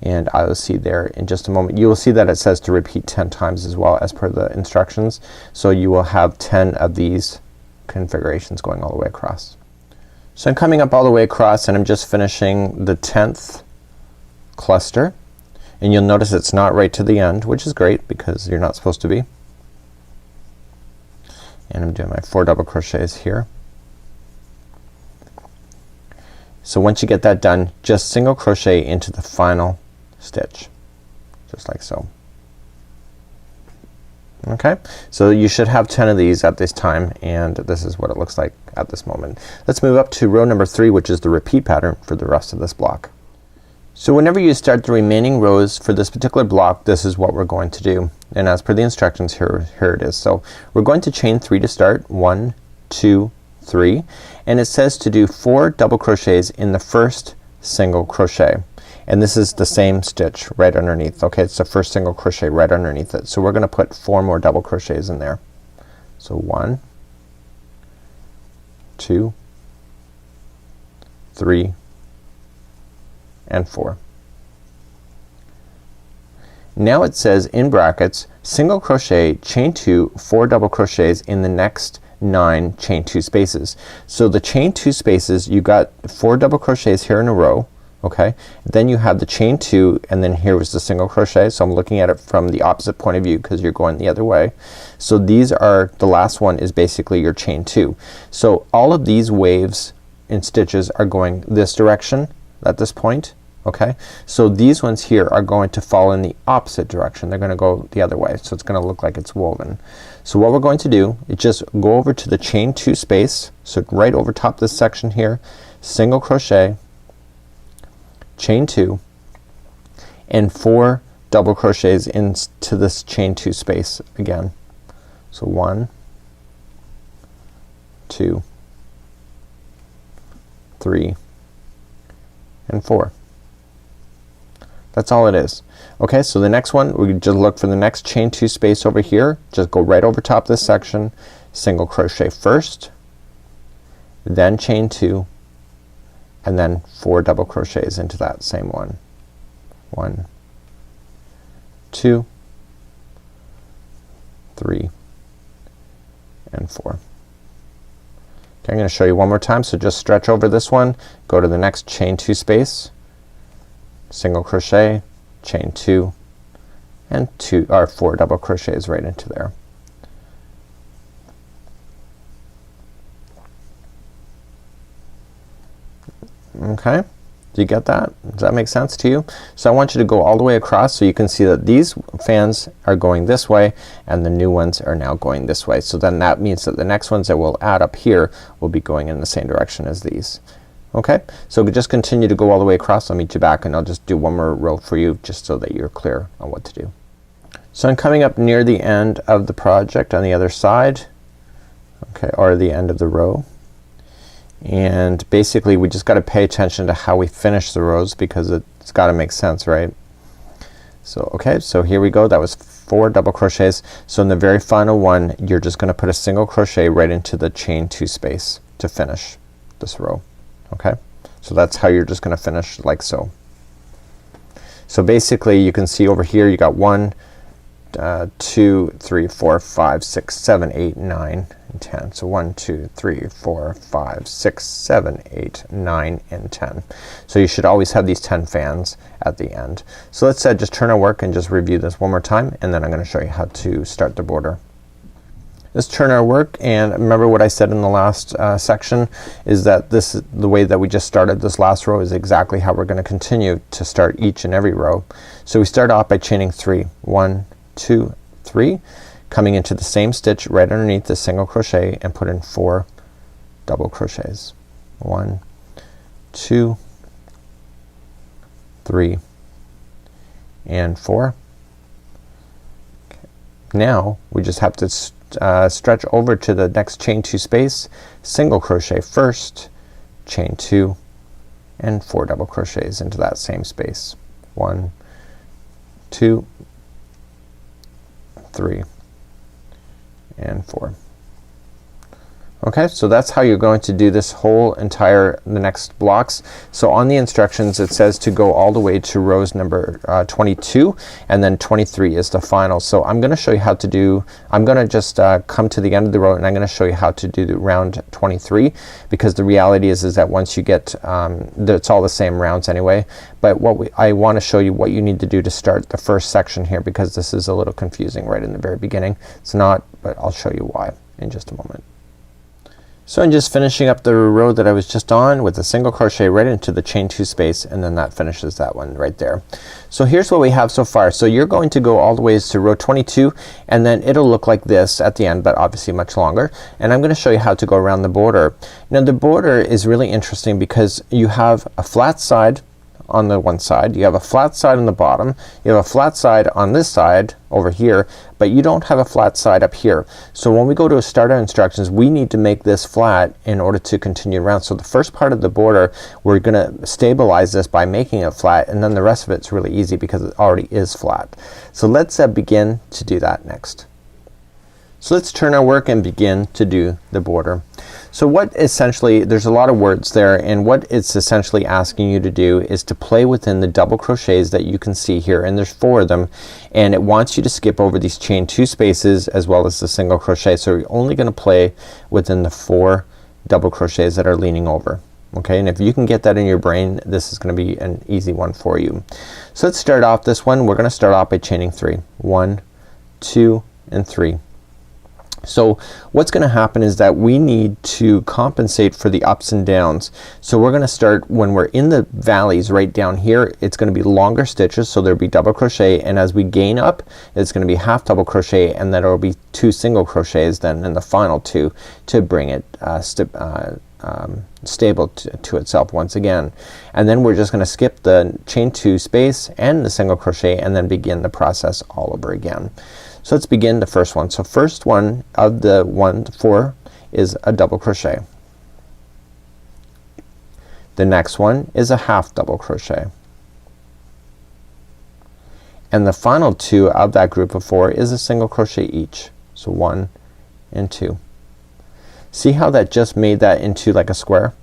and I will see there in just a moment. You will see that it says to repeat 10 times as well as per the instructions, so you will have 10 of these configurations going all the way across. So I'm coming up all the way across and I'm just finishing the 10th cluster, and you'll notice it's not right to the end, which is great because you're not supposed to be. And I'm doing my 4 double crochets here. So once you get that done, just single crochet into the final stitch, just like so. Okay, so you should have 10 of these at this time, and this is what it looks like at this moment. Let's move up to row number 3, which is the repeat pattern for the rest of this block. So whenever you start the remaining rows for this particular block, this is what we're going to do, and as per the instructions here it is. So we're going to chain 3 to start, 1, 2, 3, and it says to do 4 double crochets in the first single crochet, and this is the same stitch right underneath. Okay, it's the first single crochet right underneath it. So we're gonna put 4 more double crochets in there. So 1, 2, 3, and 4. Now it says in brackets single crochet, chain 2, 4 double crochets in the next 9 chain 2 spaces. So the chain 2 spaces, you got 4 double crochets here in a row, okay, then you have the chain 2, and then here was the single crochet. So I'm looking at it from the opposite point of view because you're going the other way. So these are, the last one is basically your chain 2. So all of these waves and stitches are going this direction at this point. Okay, so these ones here are going to fall in the opposite direction. They're gonna go the other way, so it's gonna look like it's woven. So what we're going to do is just go over to the chain 2 space, so right over top this section here, single crochet, chain 2, and 4 double crochets into this chain 2 space again. So 1, 2, 3, and 4. That's all it is. Okay, so the next one, we just look for the next chain 2 space over here. Just go right over top this section, single crochet first, then chain 2, and then 4 double crochets into that same one. 1, 2, 3, and 4. Okay, I'm gonna show you one more time. So just stretch over this one, go to the next chain 2 space, single crochet, chain 2, and 4 double crochets right into there. Okay, do you get that? Does that make sense to you? So I want you to go all the way across so you can see that these fans are going this way and the new ones are now going this way. So then that means that the next ones that we'll add up here will be going in the same direction as these. Okay, so just continue to go all the way across. I'll meet you back and I'll just do one more row for you just so that you're clear on what to do. So I'm coming up near the end of the project on the other side, okay, or the end of the row. And basically we just gotta pay attention to how we finish the rows because it's gotta make sense, right? So okay, so here we go. That was 4 double crochets. So in the very final one you're just gonna put a single crochet right into the chain 2 space to finish this row. Okay, so that's how you're just gonna finish, like so. So basically you can see over here you got 1 2 3 4 5 6 7 8 9 and 10. So 1 2 3 4 5 6 7 8 9 and 10. So you should always have these 10 fans at the end. So let's just turn our work and just review this one more time and then I'm gonna show you how to start the border. Let's turn our work and remember what I said in the last section is that the way that we just started this last row is exactly how we're gonna continue to start each and every row. So we start off by chaining 3. 1 2 3, coming into the same stitch right underneath the single crochet and put in 4 double crochets. 1 2 3 and 4. Okay. Now we just have to stretch over to the next chain 2 space, single crochet first, chain 2 and 4 double crochets into that same space. 1 2 3 and 4. Okay, so that's how you're going to do this whole the next blocks. So on the instructions it says to go all the way to rows number 22 and then 23 is the final. So I'm gonna show you how to do, I'm gonna just come to the end of the row and I'm gonna show you how to do the round 23 because the reality is that once you get it's all the same rounds anyway, but I want to show you what you need to do to start the first section here because this is a little confusing right in the very beginning. It's not, but I'll show you why in just a moment. So I'm just finishing up the row that I was just on with a single crochet right into the chain 2 space and then that finishes that one right there. So here's what we have so far. So you're going to go all the ways to row 22 and then it'll look like this at the end but obviously much longer and I'm gonna show you how to go around the border. Now the border is really interesting because you have a flat side on the one side, you have a flat side on the bottom, you have a flat side on this side over here, but you don't have a flat side up here. So when we go to start our instructions we need to make this flat in order to continue around. So the first part of the border we're gonna stabilize this by making it flat and then the rest of it's really easy because it already is flat. So let's begin to do that next. So let's turn our work and begin to do the border. So what essentially, there's a lot of words there and what it's essentially asking you to do is to play within the double crochets that you can see here and there's 4 of them and it wants you to skip over these chain 2 spaces as well as the single crochet. So you're only gonna play within the 4 double crochets that are leaning over. Okay, and if you can get that in your brain this is gonna be an easy one for you. So let's start off this one. We're gonna start off by chaining 3. 1 2 and 3. So what's gonna happen is that we need to compensate for the ups and downs. So we're gonna start when we're in the valleys right down here, it's gonna be longer stitches so there'll be double crochet and as we gain up it's gonna be half double crochet and then it'll be 2 single crochets then in the final 2 to bring it stable to itself once again. And then we're just gonna skip the chain 2 space and the single crochet and then begin the process all over again. So let's begin the first one. So first one of the 1 to 4 is a double crochet. The next one is a half double crochet. And the final 2 of that group of 4 is a single crochet each. So 1 and 2. See how that just made that into like a square?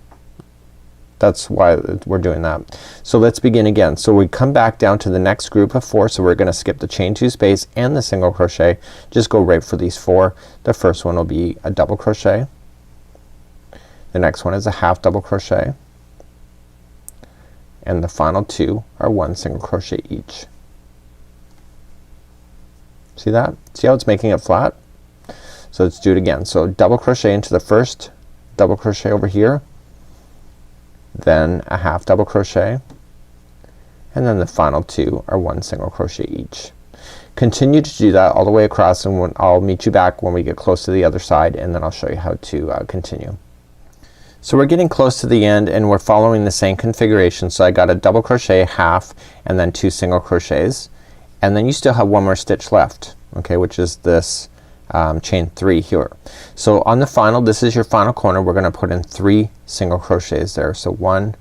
That's why we're doing that. So let's begin again. So we come back down to the next group of 4, so we're gonna skip the chain 2 space and the single crochet. Just go right for these 4. The first one will be a double crochet. The next one is a half double crochet. And the final 2 are 1 single crochet each. See that? See how it's making it flat? So let's do it again. So double crochet into the first double crochet over here, then a half double crochet, and then the final 2 are 1 single crochet each. Continue to do that all the way across, and I'll meet you back when we get close to the other side, and then I'll show you how to continue. So we're getting close to the end and we're following the same configuration. So I got a double crochet, half, and then 2 single crochets, and then you still have 1 more stitch left, okay, which is this chain 3 here. So on the final, this is your final corner, we're gonna put in 3 single crochets there. So 1,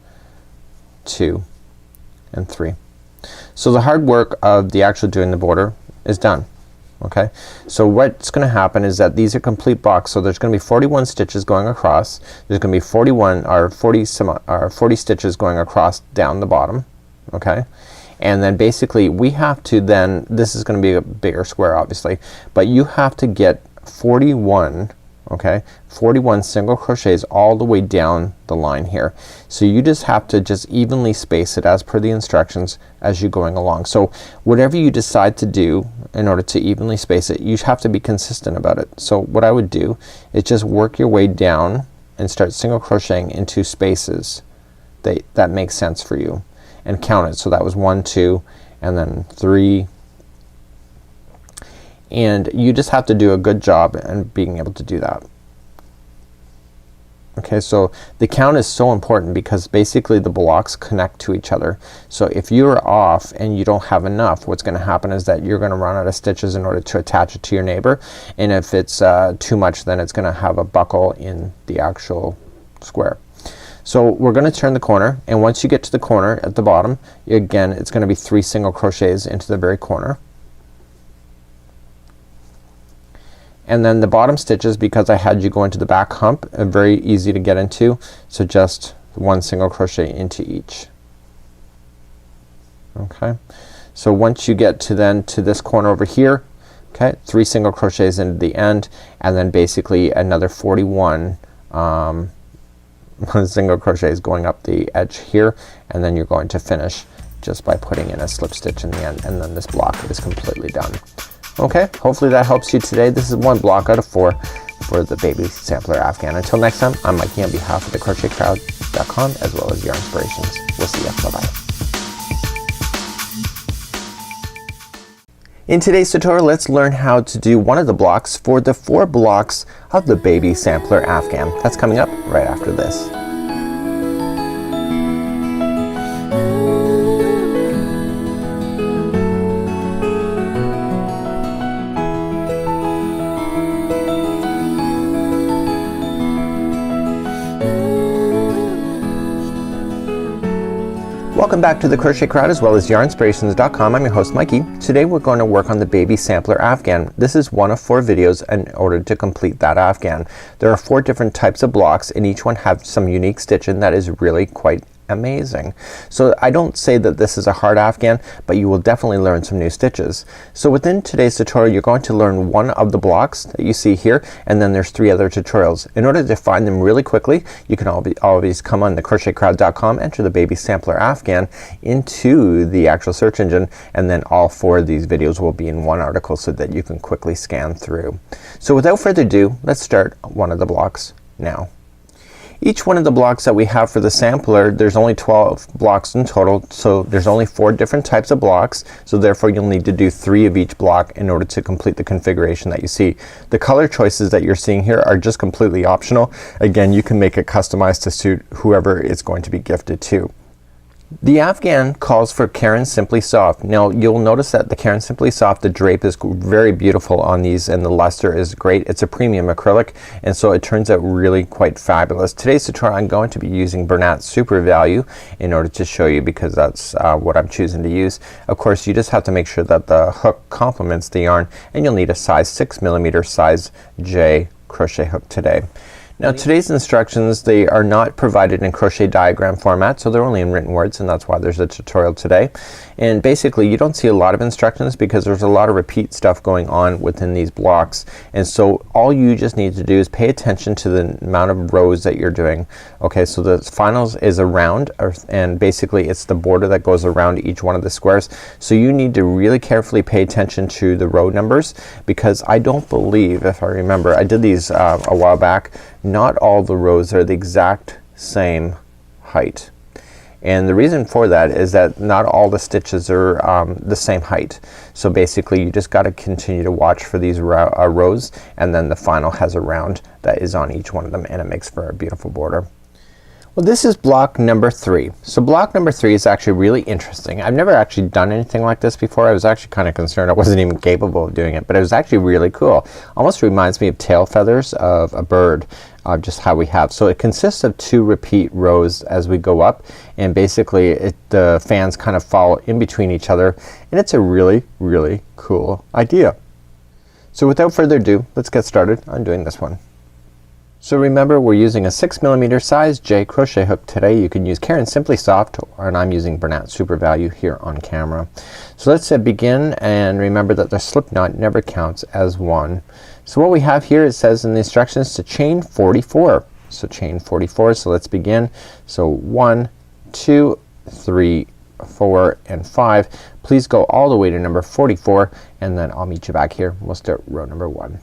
2, and 3. So the hard work of the actual doing the border is done. Okay, so what's gonna happen is that these are complete blocks, so there's gonna be 41 stitches going across. There's gonna be 40 stitches going across down the bottom. Okay, and then basically we have to then, this is gonna be a bigger square obviously, but you have to get 41, okay, 41 single crochets all the way down the line here. So you just have to just evenly space it as per the instructions as you're going along. So whatever you decide to do in order to evenly space it, you have to be consistent about it. So what I would do is just work your way down and start single crocheting into spaces that makes sense for you, and count it. So that was 1, 2, and then 3, and you just have to do a good job in being able to do that. Okay, so the count is so important because basically the blocks connect to each other. So if you're off and you don't have enough, what's gonna happen is that you're gonna run out of stitches in order to attach it to your neighbor, and if it's too much, then it's gonna have a buckle in the actual square. So we're gonna turn the corner, and once you get to the corner at the bottom, again it's gonna be 3 single crochets into the very corner. And then the bottom stitches, because I had you go into the back hump, are very easy to get into, so just 1 single crochet into each. Okay, so once you get to this corner over here, okay, 3 single crochets into the end, and then basically another 41 single crochets going up the edge here, and then you're going to finish just by putting in a slip stitch in the end, and then this block is completely done. Okay, hopefully that helps you today. This is 1 block out of 4 for the baby sampler afghan. Until next time, I'm Mikey on behalf of the crochetcrowd.com as well as Yarn Inspirations. We'll see ya. Bye-bye. In today's tutorial, let's learn how to do one of the blocks for the 4 blocks of the baby sampler afghan. That's coming up right after this. Welcome back to the Crochet Crowd as well as yarnspirations.com. I'm your host Mikey. Today we're going to work on the baby sampler afghan. This is one of 4 videos in order to complete that afghan. There are 4 different types of blocks and each one have some unique stitching that is really quite amazing. So I don't say that this is a hard afghan, but you will definitely learn some new stitches. So within today's tutorial you're going to learn one of the blocks that you see here, and then there's 3 other tutorials. In order to find them really quickly, you can always come on the crochetcrowd.com, enter the baby sampler afghan into the actual search engine, and then all 4 of these videos will be in one article so that you can quickly scan through. So without further ado, let's start one of the blocks now. Each one of the blocks that we have for the sampler, there's only 12 blocks in total, so there's only 4 different types of blocks, so therefore you'll need to do 3 of each block in order to complete the configuration that you see. The color choices that you're seeing here are just completely optional. Again, you can make it customized to suit whoever it's going to be gifted to. The afghan calls for Caron Simply Soft. Now you'll notice that the Caron Simply Soft, the drape is very beautiful on these and the luster is great. It's a premium acrylic and so it turns out really quite fabulous. Today's tutorial I'm going to be using Bernat Super Value in order to show you, because that's what I'm choosing to use. Of course you just have to make sure that the hook complements the yarn, and you'll need a size 6mm size J crochet hook today. Now today's instructions, they are not provided in crochet diagram format, so they're only in written words, and that's why there's a tutorial today. And basically you don't see a lot of instructions because there's a lot of repeat stuff going on within these blocks, and so all you just need to do is pay attention to the amount of rows that you're doing. Okay, so the finals is a round, and basically it's the border that goes around each one of the squares, so you need to really carefully pay attention to the row numbers, because I don't believe, if I remember, I did these a while back, not all the rows are the exact same height. And the reason for that is that not all the stitches are the same height. So basically you just gotta continue to watch for these rows, and then the final has a round that is on each one of them, and it makes for a beautiful border. Well, this is block number 3. So block number 3 is actually really interesting. I've never actually done anything like this before. I was actually kind of concerned I wasn't even capable of doing it, but it was actually really cool. Almost reminds me of tail feathers of a bird, just how we have. So it consists of 2 repeat rows as we go up, and basically the fans kind of fall in between each other, and it's a really cool idea. So without further ado, let's get started on doing this one. So remember, we're using a 6mm size J crochet hook today. You can use Caron Simply Soft, and I'm using Bernat Super Value here on camera. So let's begin, and remember that the slip knot never counts as one. So what we have here, it says in the instructions to chain 44. So chain 44. So let's begin. So 1, 2, 3, 4, and 5. Please go all the way to number 44, and then I'll meet you back here. We'll start row number 1.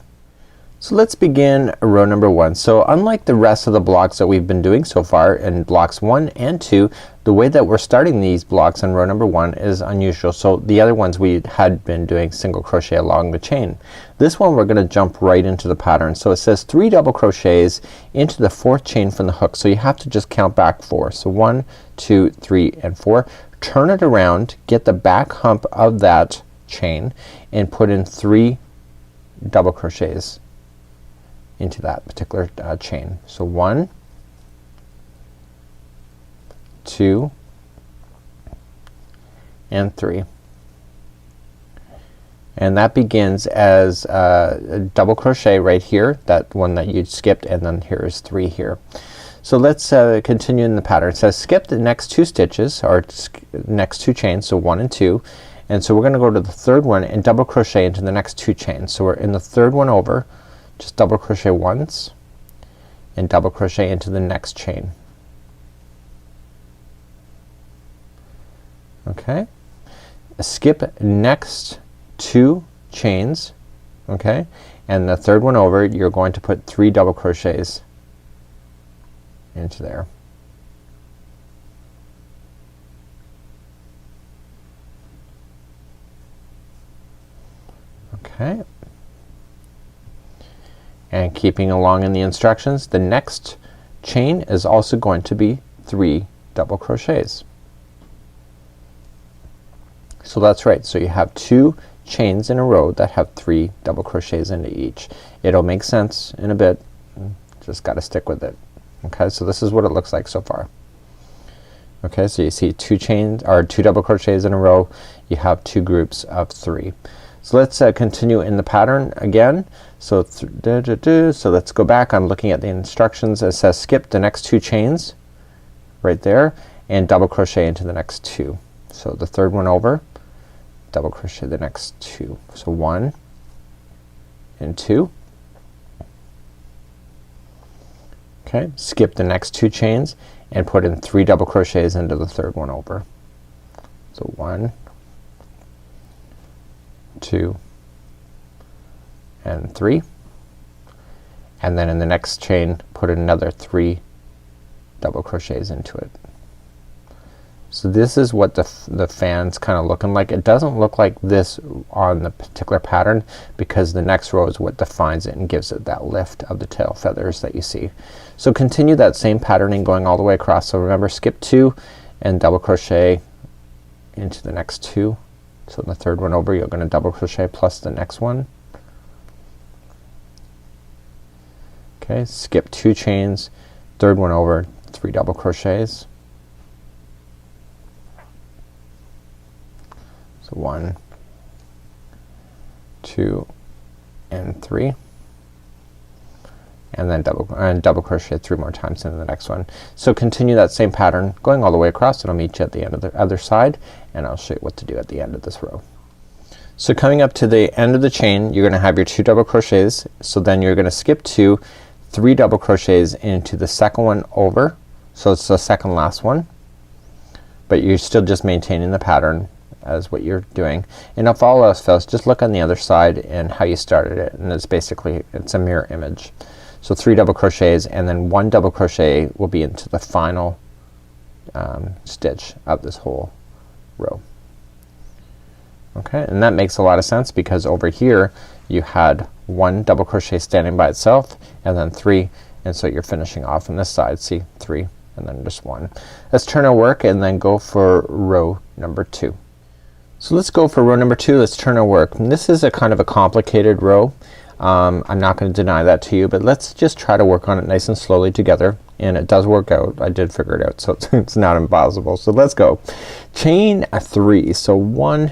So let's begin row number 1. So unlike the rest of the blocks that we've been doing so far in blocks 1 and 2, the way that we're starting these blocks in row number 1 is unusual. So the other ones we had been doing single crochet along the chain. This one we're gonna jump right into the pattern. So it says 3 double crochets into the 4th chain from the hook. So you have to just count back 4. So 1, 2, 3, and 4. Turn it around, get the back hump of that chain, and put in 3 double crochets into that particular chain. So 1, 2, and 3. And that begins as a double crochet right here, that one that you skipped, and then here is 3 here. So let's continue in the pattern. It says skip the next 2 stitches, or next 2 chains, so 1 and 2. And so we're gonna go to the 3rd one and double crochet into the next 2 chains. So we're in the 3rd one over, just double crochet once and double crochet into the next chain. Okay, skip next 2 chains, okay, and the 3rd one over you're going to put 3 double crochets into there. Okay, and keeping along in the instructions, the next chain is also going to be 3 double crochets. So that's right, so you have 2 chains in a row that have 3 double crochets into each. It'll make sense in a bit, just gotta stick with it. Okay, so this is what it looks like so far. Okay, so you see 2 chains, or 2 double crochets in a row. You have 2 groups of 3. So let's continue in the pattern again. So so let's go back. I'm looking at the instructions. It says skip the next 2 chains right there and double crochet into the next 2. So the 3rd one over, double crochet the next 2. So 1 and 2. Okay, skip the next 2 chains and put in 3 double crochets into the 3rd one over. So 1, 2, and 3, and then in the next chain put another 3 double crochets into it. So this is what the fan's kind of looking like. It doesn't look like this on the particular pattern because the next row is what defines it and gives it that lift of the tail feathers that you see. So continue that same patterning going all the way across. So remember, skip 2 and double crochet into the next 2. So in the 3rd one over you're gonna double crochet plus the next one. Okay, skip 2 chains, 3rd one over, 3 double crochets. So 1, 2, and 3. and then double crochet 3 more times in the next one. So continue that same pattern going all the way across, and I'll meet you at the end of the other side, and I'll show you what to do at the end of this row. So coming up to the end of the chain, you're gonna have your 2 double crochets. So then you're gonna skip to 3 double crochets into the second one over, so it's the second last one, but you're still just maintaining the pattern as what you're doing. And if all else fails, just look on the other side and how you started it, and it's basically, it's a mirror image. So 3 double crochets, and then 1 double crochet will be into the final stitch of this whole row. Okay, and that makes a lot of sense because over here you had 1 double crochet standing by itself and then 3, and so you're finishing off on this side. See, 3 and then just 1. Let's turn our work and then go for row number 2. So let's go for row number 2. Let's turn our work. And this is a kind of a complicated row. I'm not gonna deny that to you, but let's just try to work on it nice and slowly together, and it does work out. I did figure it out, so it's not impossible. So let's go. Chain 3. So 1,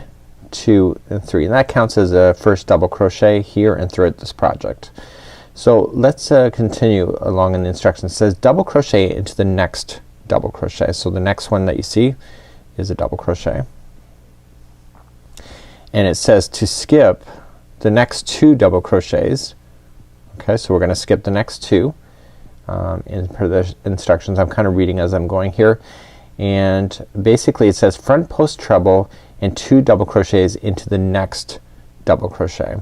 2 and 3, and that counts as a first double crochet here and throughout this project. So let's continue along in the instructions. It says double crochet into the next double crochet. So the next one that you see is a double crochet, and it says to skip the next 2 double crochets. Okay, so we're gonna skip the next 2 in per the instructions. I'm kind of reading as I'm going here, and basically it says front post treble and 2 double crochets into the next double crochet.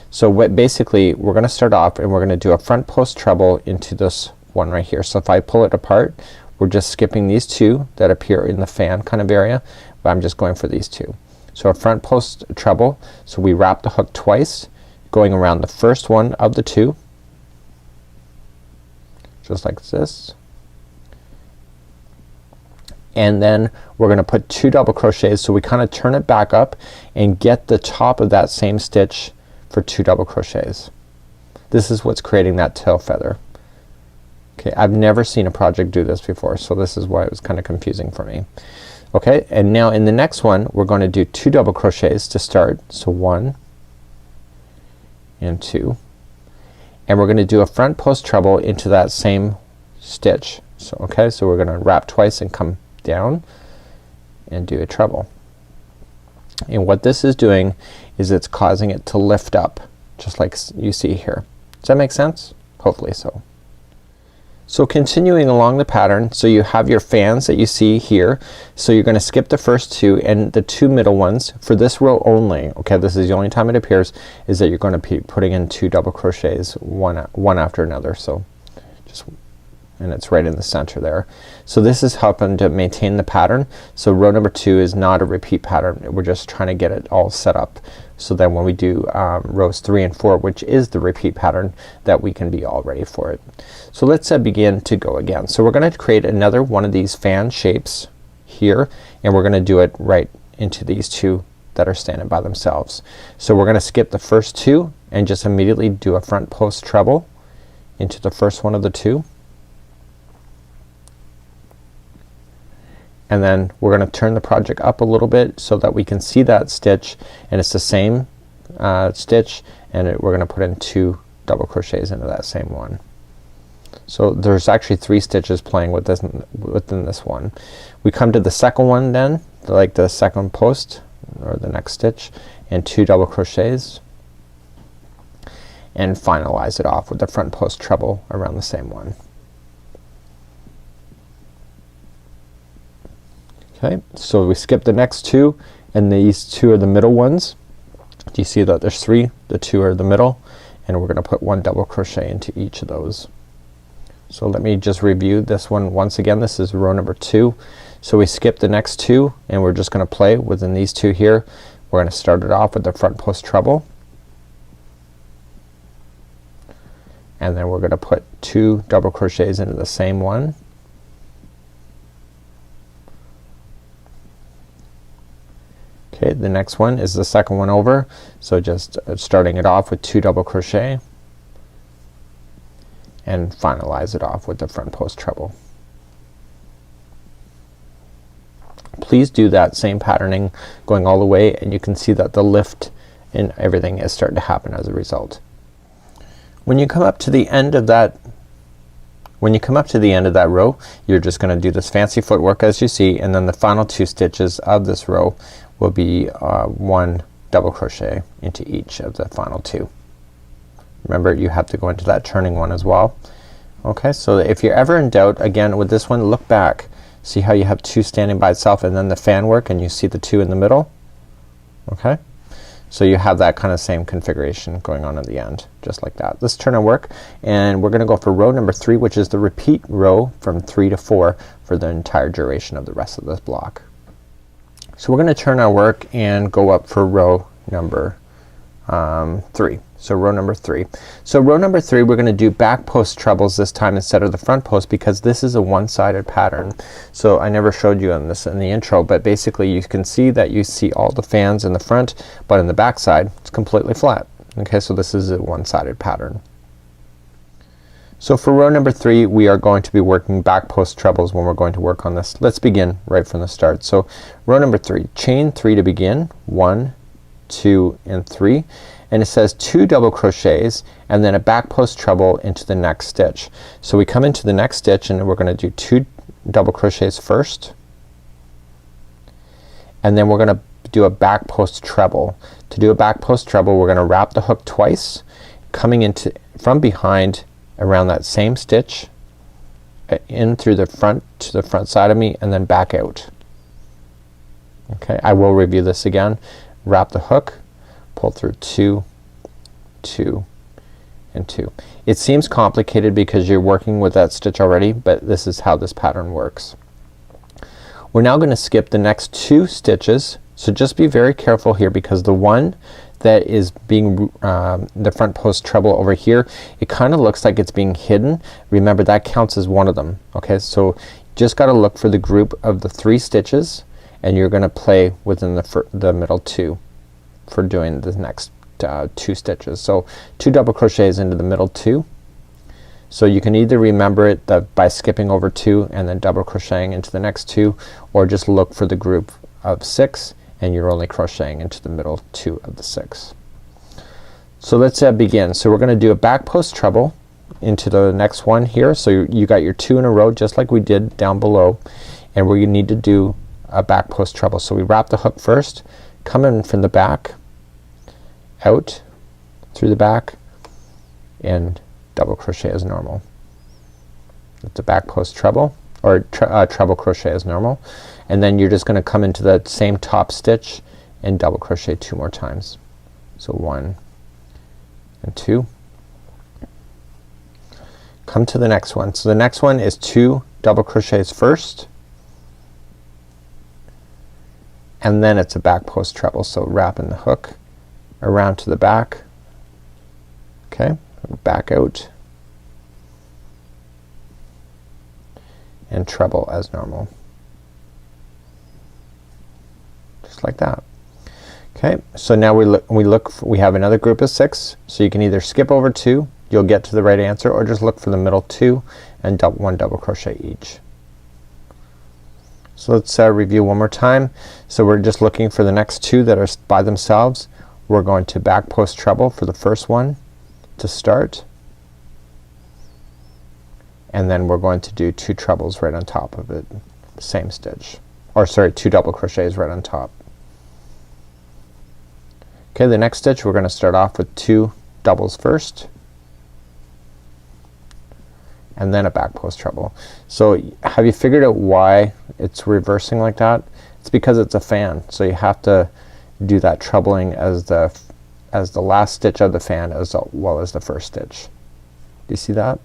So what basically we're gonna start off and we're gonna do a front post treble into this one right here. So if I pull it apart, we're just skipping these 2 that appear in the fan kind of area, but I'm just going for these 2. So a front post treble, so we wrap the hook twice going around the first one of the 2 just like this, and then we're gonna put 2 double crochets, so we kind of turn it back up and get the top of that same stitch for 2 double crochets. This is what's creating that tail feather. Okay, I've never seen a project do this before, so this is why it was kind of confusing for me. Okay, and now in the next one we're going to do 2 double crochets to start. So 1 and 2, and we're gonna do a front post treble into that same stitch. So okay, so we're gonna wrap twice and come down and do a treble, and what this is doing is it's causing it to lift up just like you see here. Does that make sense? Hopefully so. So continuing along the pattern, so you have your fans that you see here. So you're gonna skip the first 2 and the 2 middle ones for this row only. Okay, this is the only time it appears, is that you're gonna be putting in 2 double crochets one after another. So just, and it's right in the center there. So this is helping to maintain the pattern. So row number 2 is not a repeat pattern. We're just trying to get it all set up, so then when we do rows 3 and 4, which is the repeat pattern, that we can be all ready for it. So let's begin to go again. So we're gonna create another one of these fan shapes here, and we're gonna do it right into these 2 that are standing by themselves. So we're gonna skip the first 2 and just immediately do a front post treble into the first one of the 2, and then we're gonna turn the project up a little bit so that we can see that stitch, and it's the same stitch, and we're gonna put in 2 double crochets into that same one. So there's actually 3 stitches playing with this within this one. We come to the second one then, like the second post or the next stitch, and 2 double crochets, and finalize it off with the front post treble around the same one. Okay, so we skip the next 2, and these 2 are the middle ones. Do you see that there's 3? The 2 are the middle, and we're gonna put 1 double crochet into each of those. So let me just review this one once again. This is row number 2. So we skip the next 2 and we're just gonna play within these 2 here. We're gonna start it off with the front post treble, and then we're gonna put 2 double crochets into the same one. Okay, the next one is the second one over, so just starting it off with 2 double crochet and finalize it off with the front post treble. Please do that same patterning going all the way, and you can see that the lift and everything is starting to happen as a result. When you come up to the end of that When you come up to the end of that row, you're just gonna do this fancy footwork as you see, and then the final 2 stitches of this row will be 1 double crochet into each of the final 2. Remember, you have to go into that turning one as well. Okay, so if you're ever in doubt, again with this one, look back. See how you have 2 standing by itself and then the fan work and you see the 2 in the middle? Okay, so you have that kind of same configuration going on at the end, just like that. Let's turn our work and we're gonna go for row number 3, which is the repeat row from 3 to 4 for the entire duration of the rest of this block. So we're gonna turn our work and go up for row number 3. So row number 3. So row number 3 we're gonna do back post trebles this time instead of the front post because this is a one-sided pattern. So I never showed you on this in the intro, but basically you can see that you see all the fans in the front, but in the back side it's completely flat. Okay, so this is a one-sided pattern. So for row number 3 we are going to be working back post trebles when we're going to work on this. Let's begin right from the start. So row number 3, chain 3 to begin, 1, 2 and 3, and it says 2 double crochets and then a back post treble into the next stitch. So we come into the next stitch and we're gonna do 2 double crochets first, and then we're gonna do a back post treble. To do a back post treble we're gonna wrap the hook twice, coming into from behind around that same stitch in through the front to the front side of me and then back out. Okay, I will review this again. Wrap the hook, pull through 2, 2 and 2. It seems complicated because you're working with that stitch already, but this is how this pattern works. We're now gonna skip the next 2 stitches, so just be very careful here because the one that is being the front post treble over here, it kinda looks like it's being hidden. Remember that counts as one of them. Okay, so just gotta look for the group of the 3 stitches and you're gonna play within the middle 2 for doing the next 2 stitches. So 2 double crochets into the middle 2. So you can either remember it by skipping over 2 and then double crocheting into the next 2, or just look for the group of 6 and you're only crocheting into the middle 2 of the 6. So let's begin. So we're gonna do a back post treble into the next one here. So you got your 2 in a row just like we did down below, and we need to do a back post treble. So we wrap the hook first, come in from the back, out through the back and double crochet as normal. It's a back post treble or treble crochet as normal, and then you're just gonna come into that same top stitch and double crochet 2 more times. So 1 and 2. Come to the next one. So the next one is 2 double crochets first, and then it's a back post treble. So wrapping the hook around to the back, okay, back out and treble as normal, just like that. Okay, so now we have another group of 6, so you can either skip over 2, you'll get to the right answer, or just look for the middle 2 and 1 double crochet each. So let's review one more time. So we're just looking for the next 2 that are by themselves. We're going to back post treble for the first one to start, and then we're going to do 2 trebles right on top of it, same stitch, or sorry, 2 double crochets right on top. Okay, the next stitch we're gonna start off with 2 doubles first and then a back post treble. So have you figured out why it's reversing like that? It's because it's a fan, so you have to do that trebling as the last stitch of the fan as well as the first stitch. Do you see that?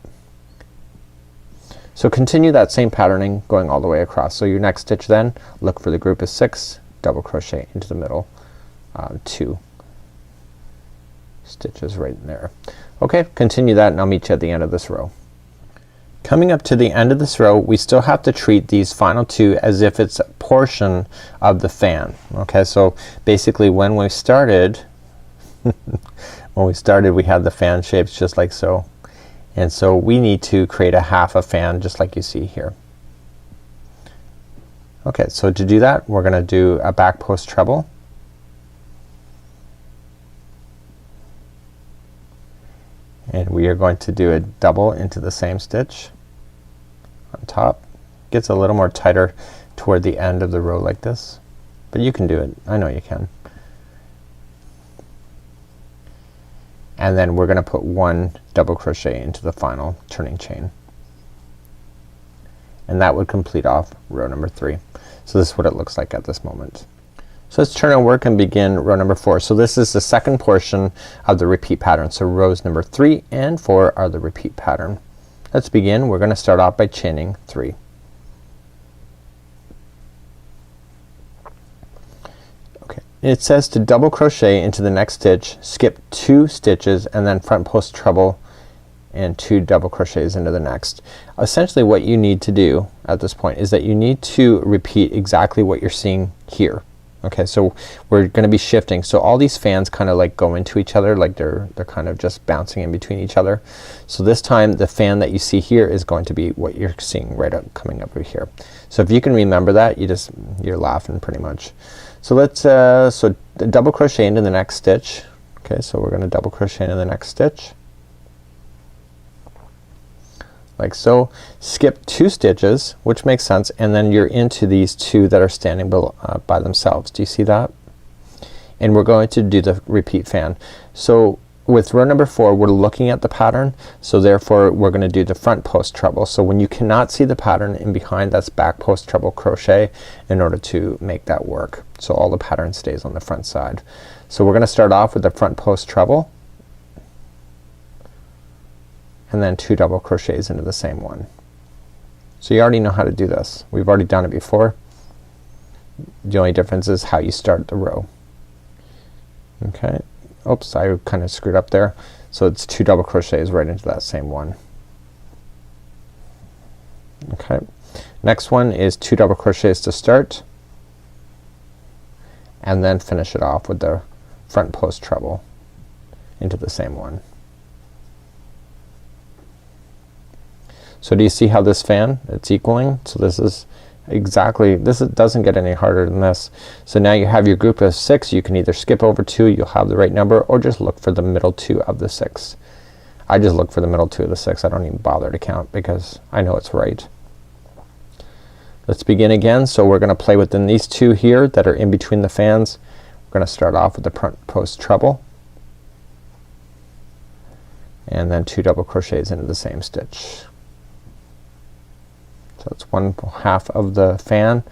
So continue that same patterning going all the way across. So your next stitch, then look for the group of 6, double crochet into the middle 2 stitches right in there. Okay, continue that and I'll meet you at the end of this row. Coming up to the end of this row, we still have to treat these final 2 as if it's a portion of the fan. Okay, so basically when we started we had the fan shapes just like so, and so we need to create a half a fan just like you see here. Okay, so to do that we're gonna do a back post treble, and we are going to do a double into the same stitch, on top. Gets a little more tighter toward the end of the row like this, but you can do it. I know you can. And then we're gonna put 1 double crochet into the final turning chain, and that would complete off row number 3. So this is what it looks like at this moment. So let's turn our work and begin row number 4. So this is the second portion of the repeat pattern. So rows number 3 and 4 are the repeat pattern. Let's begin. We're gonna start off by chaining 3. Okay, it says to double crochet into the next stitch, skip 2 stitches, and then front post treble and 2 double crochets into the next. Essentially what you need to do at this point is that you need to repeat exactly what you're seeing here. Okay, so we're gonna be shifting. So all these fans kind of like go into each other, like they're kind of just bouncing in between each other. So this time the fan that you see here is going to be what you're seeing right up coming up over here. So if you can remember that, you're laughing pretty much. So let's so double crochet into the next stitch. Okay, so we're gonna double crochet into the next stitch like so. Skip 2 stitches, which makes sense, and then you're into these 2 that are standing below, by themselves. Do you see that? And we're going to do the repeat fan. So with row number 4 we're looking at the pattern, so therefore we're gonna do the front post treble. So when you cannot see the pattern in behind, that's back post treble crochet in order to make that work. So all the pattern stays on the front side. So we're gonna start off with the front post treble and then 2 double crochets into the same one. So you already know how to do this. We've already done it before. The only difference is how you start the row. Okay, oops, I kind of screwed up there. So it's 2 double crochets right into that same one. Okay, next one is 2 double crochets to start, and then finish it off with the front post treble into the same one. So do you see how this fan, it's equaling? So this is exactly, doesn't get any harder than this. So now you have your group of 6. You can either skip over 2, you'll have the right number, or just look for the middle 2 of the 6. I just look for the middle 2 of the 6. I don't even bother to count because I know it's right. Let's begin again. So we're gonna play within these 2 here that are in between the fans. We're gonna start off with the front post treble and then 2 double crochets into the same stitch. So it's 1/2 of the fan,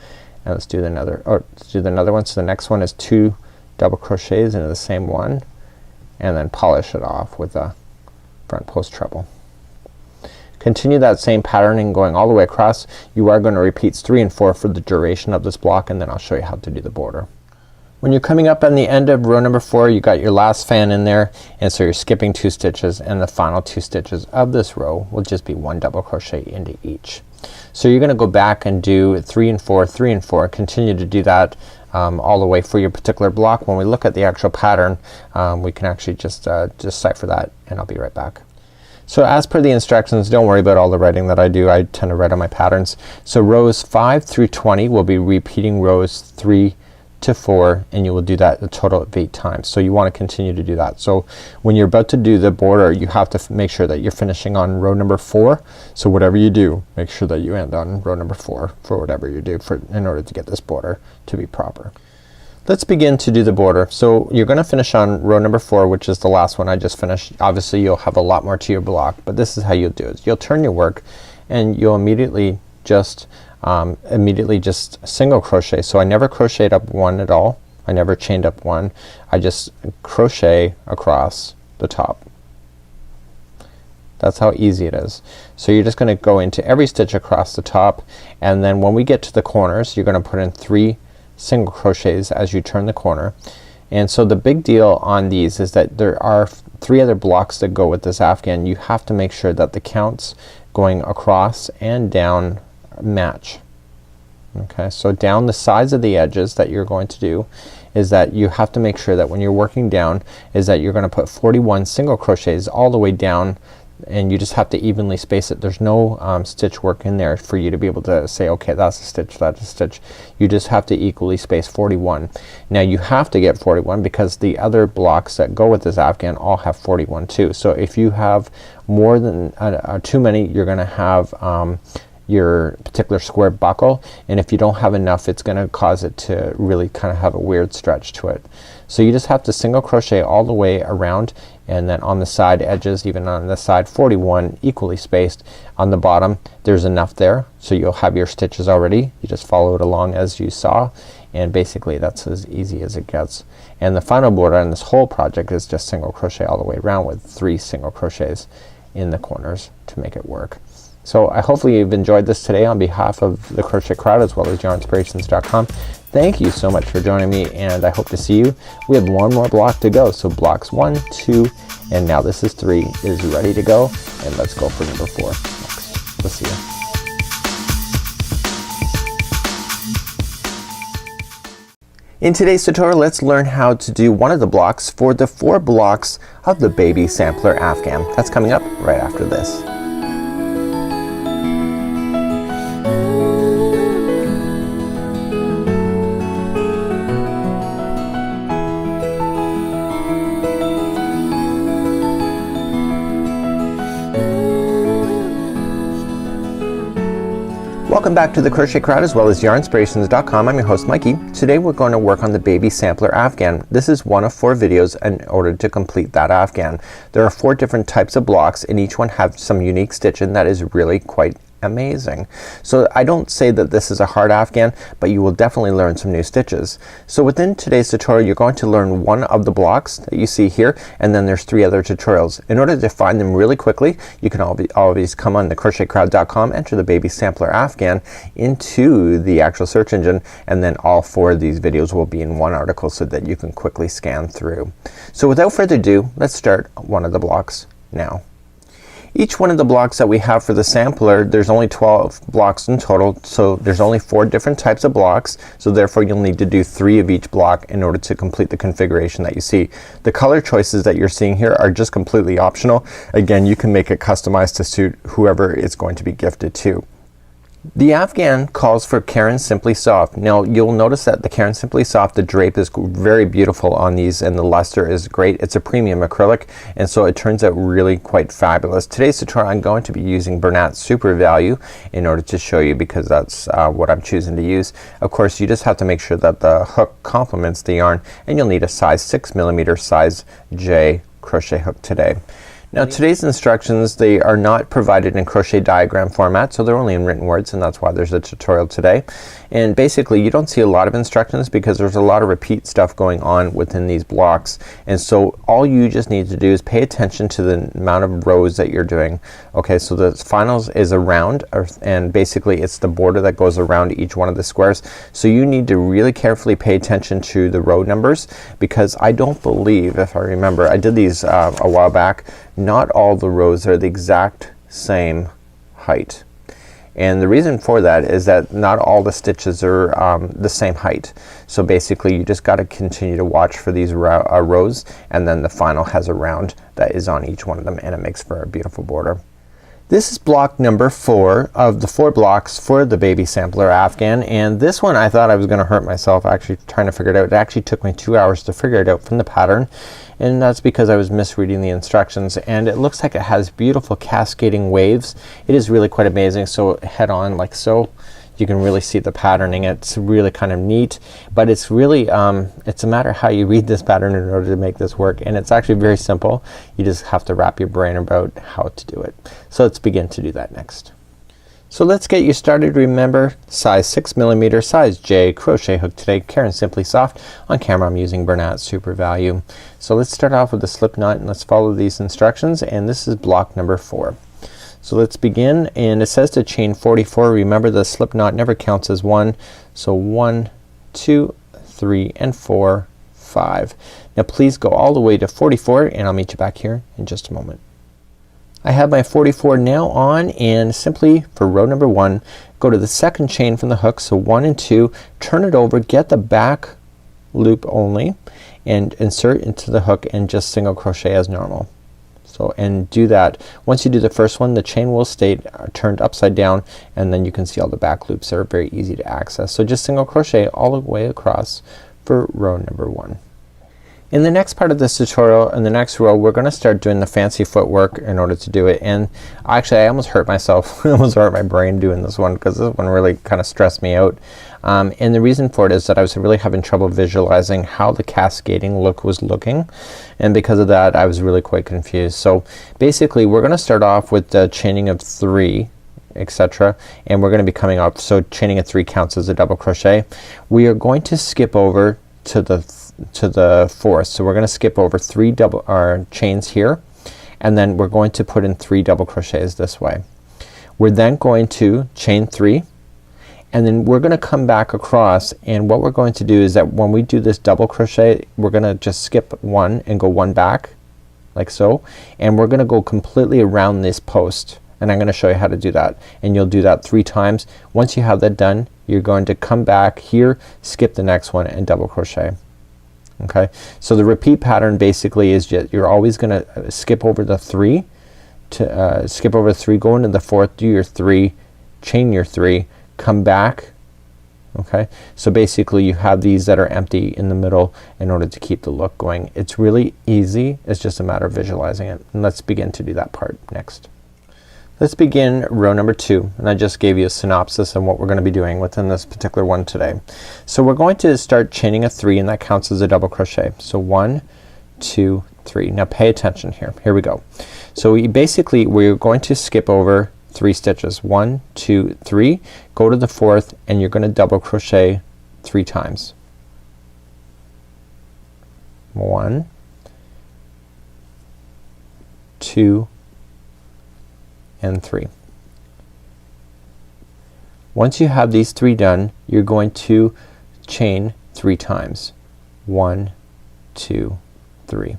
and let's do another one. So the next one is 2 double crochets into the same one, and then polish it off with a front post treble. Continue that same patterning going all the way across. You are going to repeat 3 and 4 for the duration of this block, and then I'll show you how to do the border. When you're coming up on the end of row number 4, you got your last fan in there, and so you're skipping 2 stitches, and the final 2 stitches of this row will just be 1 double crochet into each. So you're gonna go back and do 3 and 4, 3 and 4, continue to do that all the way for your particular block. When we look at the actual pattern, we can actually just decipher that, and I'll be right back. So as per the instructions, don't worry about all the writing that I do. I tend to write on my patterns. So rows 5 through 20 will be repeating rows 3 to 4, and you will do that a total of 8 times. So you want to continue to do that. So when you're about to do the border, you have to make sure that you're finishing on row number 4. So whatever you do, make sure that you end on row number 4 for whatever you do in order to get this border to be proper. Let's begin to do the border. So you're gonna finish on row number 4, which is the last one I just finished. Obviously you'll have a lot more to your block, but this is how you'll do it. You'll turn your work and you'll immediately just single crochet. So I never crocheted up 1 at all. I never chained up 1. I just crochet across the top. That's how easy it is. So you're just gonna go into every stitch across the top, and then when we get to the corners you're gonna put in 3 single crochets as you turn the corner. And so the big deal on these is that there are 3 other blocks that go with this afghan. You have to make sure that the counts going across and down match. Okay, so down the sides of the edges that you're going to do is that you have to make sure that when you're working down is that you're gonna put 41 single crochets all the way down, and you just have to evenly space it. There's no stitch work in there for you to be able to say okay, that's a stitch, that's a stitch. You just have to equally space 41. Now you have to get 41 because the other blocks that go with this afghan all have 41 too. So if you have more than too many, you're gonna have your particular square buckle, and if you don't have enough it's gonna cause it to really kind of have a weird stretch to it. So you just have to single crochet all the way around, and then on the side edges, even on the side 41 equally spaced on the bottom, there's enough there so you'll have your stitches already. You just follow it along as you saw, and basically that's as easy as it gets. And the final border on this whole project is just single crochet all the way around with 3 single crochets in the corners to make it work. So I hopefully you've enjoyed this today on behalf of the Crochet Crowd as well as yarnspirations.com. Thank you so much for joining me, and I hope to see you. We have one more block to go, so blocks 1, 2, and now this is 3 is ready to go, and let's go for number 4 next. We'll see you. In today's tutorial, let's learn how to do one of the blocks for the 4 blocks of the baby sampler afghan. That's coming up right after this. Welcome back to the Crochet Crowd as well as yarnspirations.com. I'm your host Mikey. Today we're going to work on the baby sampler afghan. This is one of 4 videos in order to complete that afghan. There are 4 different types of blocks, and each one have some unique stitching that is really quite amazing. So I don't say that this is a hard afghan, but you will definitely learn some new stitches. So within today's tutorial you're going to learn one of the blocks that you see here, and then there's 3 other tutorials. In order to find them really quickly, you can always come on the crochetcrowd.com, enter the baby sampler afghan into the actual search engine, and then all 4 of these videos will be in one article so that you can quickly scan through. So without further ado, let's start one of the blocks now. Each one of the blocks that we have for the sampler, there's only 12 blocks in total, so there's only 4 different types of blocks, so therefore you'll need to do 3 of each block in order to complete the configuration that you see. The color choices that you're seeing here are just completely optional. Again, you can make it customized to suit whoever it's going to be gifted to. The afghan calls for Caron Simply Soft. Now you'll notice that the Caron Simply Soft, the drape is very beautiful on these, and the luster is great. It's a premium acrylic, and so it turns out really quite fabulous. Today's tutorial I'm going to be using Bernat's Super Value in order to show you, because that's what I'm choosing to use. Of course you just have to make sure that the hook complements the yarn, and you'll need a size 6mm size J crochet hook today. Now today's instructions, they are not provided in crochet diagram format, so they're only in written words, and that's why there's a tutorial today. And basically you don't see a lot of instructions because there's a lot of repeat stuff going on within these blocks, and so all you just need to do is pay attention to the amount of rows that you're doing. Okay, so the finals is a round, and basically it's the border that goes around each one of the squares, so you need to really carefully pay attention to the row numbers, because I don't believe, if I remember, I did these a while back, not all the rows are the exact same height. And the reason for that is that not all the stitches are the same height. So basically you just gotta continue to watch for these rows, and then the final has a round that is on each one of them, and it makes for a beautiful border. This is block number 4 of the 4 blocks for the baby sampler afghan, and this one I thought I was gonna hurt myself actually trying to figure it out. It actually took me 2 hours to figure it out from the pattern, and that's because I was misreading the instructions, and it looks like it has beautiful cascading waves. It is really quite amazing. So head on like so. You can really see the patterning. It's really kind of neat, but it's really it's a matter how you read this pattern in order to make this work, and it's actually very simple. You just have to wrap your brain about how to do it. So let's begin to do that next. So let's get you started. Remember, size 6mm size J crochet hook today, Caron Simply Soft. On camera I'm using Bernat's Super Value. So let's start off with the slip knot, and let's follow these instructions, and this is block number 4. So let's begin, and it says to chain 44. Remember the slip knot never counts as 1. So 1, 2, 3, and 4, 5. Now please go all the way to 44, and I'll meet you back here in just a moment. I have my 44 now on, and simply for row number 1 go to the second chain from the hook, so 1 and 2, turn it over, get the back loop only, and insert into the hook and just single crochet as normal. So, and do that. Once you do the first one, the chain will stay turned upside down, and then you can see all the back loops are very easy to access. So just single crochet all the way across for row number 1. In the next part of this tutorial, in the next row, we're gonna start doing the fancy footwork in order to do it. And actually I almost hurt myself. I almost hurt my brain doing this one because this one really kind of stressed me out. And the reason for it is that I was really having trouble visualizing how the cascading look was looking, and because of that I was really quite confused. So basically we're gonna start off with the chaining of 3, etc., and we're gonna be coming up, so chaining of 3 counts as a double crochet. We are going to skip over to the 4th, so we're gonna skip over 3 chains here, and then we're going to put in 3 double crochets this way. We're then going to chain 3, and then we're gonna come back across, and what we're going to do is that when we do this double crochet we're gonna just skip 1 and go 1 back like so, and we're gonna go completely around this post, and I'm gonna show you how to do that, and you'll do that 3 times. Once you have that done, you're going to come back here, skip the next one, and double crochet. Okay, so the repeat pattern basically is just you're always gonna skip over the 3 to skip over 3, go into the 4th, do your 3, chain your 3, come back. Okay, so basically you have these that are empty in the middle in order to keep the look going. It's really easy, it's just a matter of visualizing it. And let's begin to do that part next. Let's begin row number 2, and I just gave you a synopsis on what we're gonna be doing within this particular one today. So we're going to start chaining a 3, and that counts as a double crochet. So 1, 2, 3. Now pay attention here. Here we go. So we're going to skip over 3 stitches. 1, 2, 3. Go to the 4th, and you're gonna double crochet 3 times. 1, 2, and 3. Once you have these 3 done, you're going to chain 3 times. 1, 2, 3.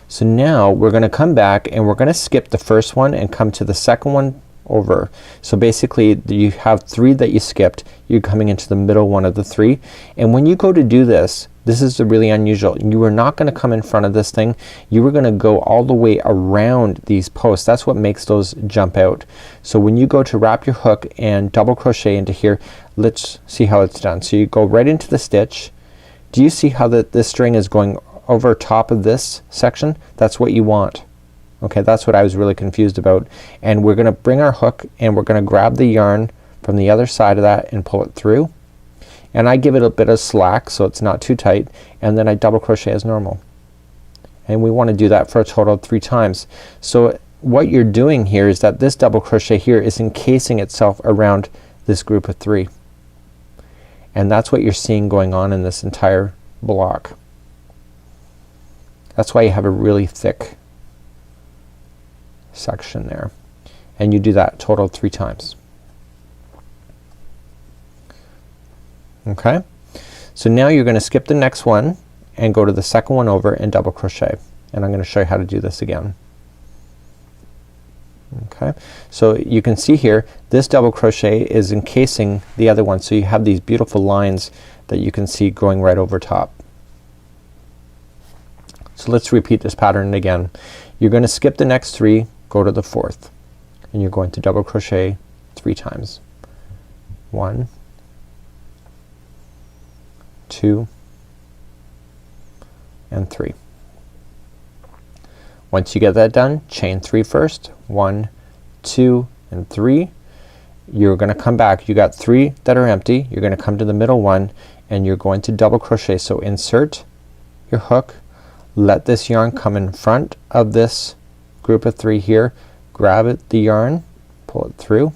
So now we're gonna come back and we're gonna skip the first one and come to the second one over. So basically you have 3 that you skipped, you're coming into the middle one of the 3, and when you go to do this, this is really unusual. You are not gonna come in front of this thing. You are gonna go all the way around these posts. That's what makes those jump out. So when you go to wrap your hook and double crochet into here, let's see how it's done. So you go right into the stitch. Do you see how this string is going over top of this section? That's what you want. Okay, that's what I was really confused about. And we're gonna bring our hook and we're gonna grab the yarn from the other side of that and pull it through. And I give it a bit of slack so it's not too tight, and then I double crochet as normal. And we wanna do that for a total of 3 times. So what you're doing here is that this double crochet here is encasing itself around this group of 3. And that's what you're seeing going on in this entire block. That's why you have a really thick section there, and you do that total 3 times. Okay, so now you're gonna skip the next one and go to the second one over and double crochet, and I'm gonna show you how to do this again. Okay, so you can see here this double crochet is encasing the other one, so you have these beautiful lines that you can see going right over top. So let's repeat this pattern again. You're gonna skip the next 3, go to the 4th, and you're going to double crochet 3 times. 1, 2, and 3. Once you get that done, chain 3 first. 1, 2, and 3. You're gonna come back. You got 3 that are empty. You're gonna come to the middle one and you're going to double crochet. So insert your hook, let this yarn come in front of this group of 3 here, grab it, the yarn, pull it through,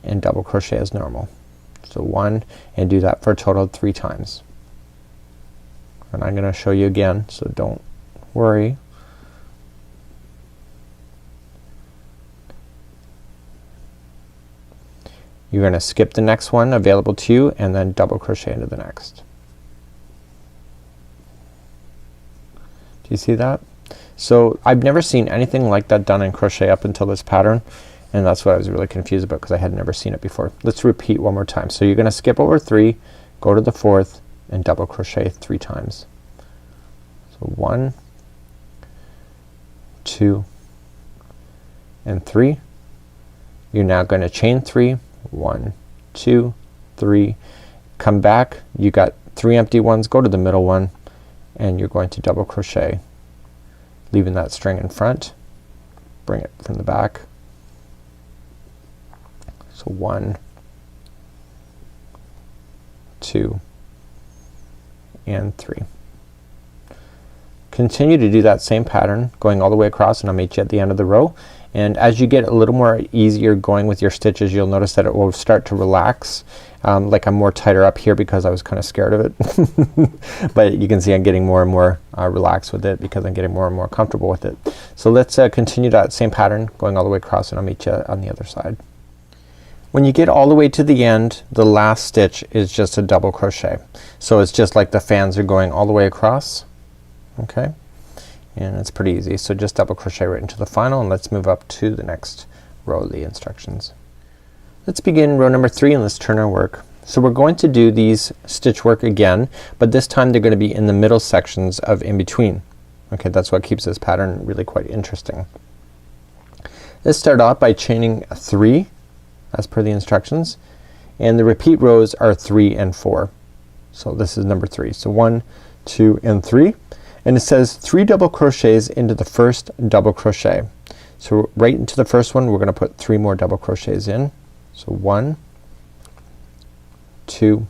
and double crochet as normal. So 1, and do that for a total of 3 times. And I'm gonna show you again, so don't worry. You're gonna skip the next one available to you and then double crochet into the next. Do you see that? So I've never seen anything like that done in crochet up until this pattern, and that's what I was really confused about because I had never seen it before. Let's repeat one more time. So you're gonna skip over 3, go to the 4th, and double crochet 3 times. So 1, 2, and 3. You're now gonna chain 3. 1, 2, 3. Come back. You got 3 empty ones. Go to the middle one and you're going to double crochet, leaving that string in front, bring it from the back. So 1, 2 and 3. Continue to do that same pattern going all the way across, and I'll meet you at the end of the row. And as you get a little more easier going with your stitches, you'll notice that it will start to relax. Like I'm more tighter up here because I was kind of scared of it. But you can see I'm getting more and more relaxed with it because I'm getting more and more comfortable with it. So let's continue that same pattern going all the way across, and I'll meet you on the other side. When you get all the way to the end, the last stitch is just a double crochet. So it's just like the fans are going all the way across. Okay, and it's pretty easy. So just double crochet right into the final, and let's move up to the next row of the instructions. Let's begin row number 3 and let's turn our work. So we're going to do these stitch work again, but this time they're going to be in the middle sections of in between. Okay, that's what keeps this pattern really quite interesting. Let's start off by chaining 3 as per the instructions, and the repeat rows are 3 and 4. So this is number 3. So 1, 2 and 3. And it says 3 double crochets into the first double crochet. So right into the first one we're gonna put 3 more double crochets in. So 1, 2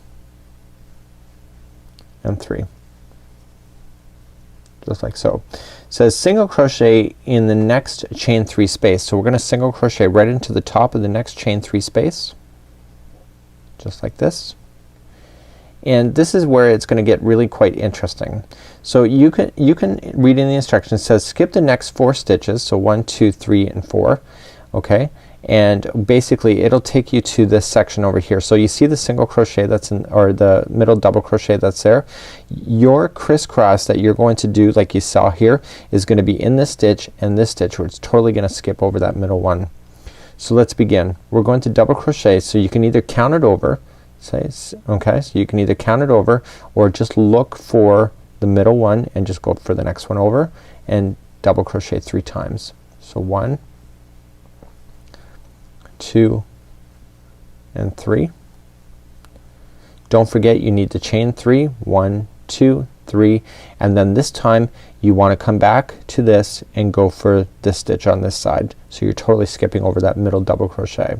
and 3. Just like so. It says single crochet in the next chain 3 space. So we're gonna single crochet right into the top of the next chain 3 space. Just like this. And this is where it's gonna get really quite interesting. So you can read in the instructions, it says skip the next 4 stitches. So 1, 2, 3 and 4. Okay, and basically it'll take you to this section over here. So you see the single crochet that's in, or the middle double crochet that's there. Your crisscross that you're going to do like you saw here is gonna be in this stitch and this stitch, where it's totally gonna skip over that middle one. So let's begin. We're going to double crochet, so you can either count it over, okay, so you can either count it over or just look for the middle one and just go for the next one over and double crochet 3 times. So 1, 2 and 3. Don't forget you need to chain 3. 1, 2, 3, and then this time you want to come back to this and go for this stitch on this side. So you're totally skipping over that middle double crochet.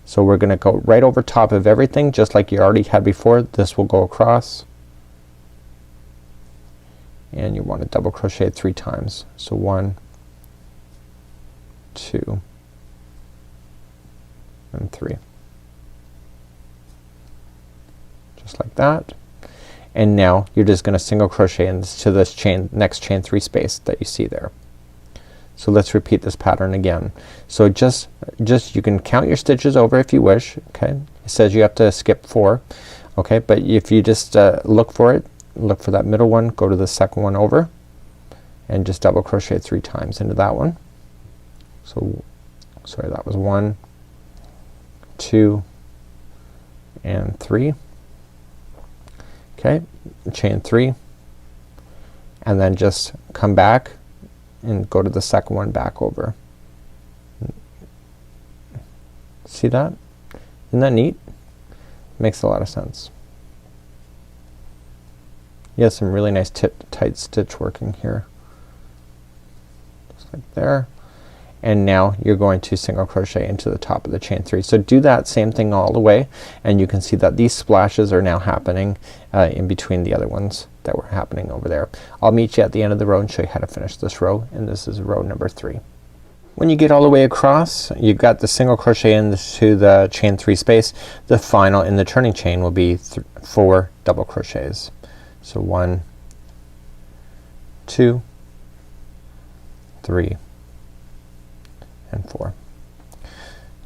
So we're gonna go right over top of everything just like you already had before. This will go across, and you want to double crochet 3 times. So 1, 2 and 3. Just like that. And now you're just gonna single crochet into this chain, next chain 3 space that you see there. So let's repeat this pattern again. So just you can count your stitches over if you wish. Okay, it says you have to skip 4. Okay, but if you just look for it, look for that middle one, go to the second one over and just double crochet 3 times into that one. So sorry, that was 1, 2 and 3. Okay, chain 3 and then just come back and go to the second one back over. See that? Isn't that neat? Makes a lot of sense. You have some really nice tight stitch working here. Just like there. And now you're going to single crochet into the top of the chain 3. So do that same thing all the way, and you can see that these splashes are now happening in between the other ones that were happening over there. I'll meet you at the end of the row and show you how to finish this row, and this is row number 3. When you get all the way across, you've got the single crochet into the chain 3 space. The final in the turning chain will be 4 double crochets. So 1, 2, 3 and 4.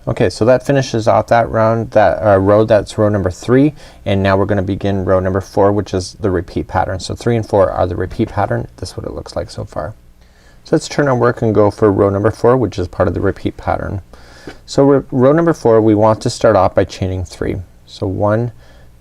Okay, so that finishes off that round, that row. That's row number 3, and now we're gonna begin row number 4, which is the repeat pattern. So 3 and 4 are the repeat pattern. This is what it looks like so far. So let's turn our work and go for row number 4, which is part of the repeat pattern. So row number 4, we want to start off by chaining 3. So 1,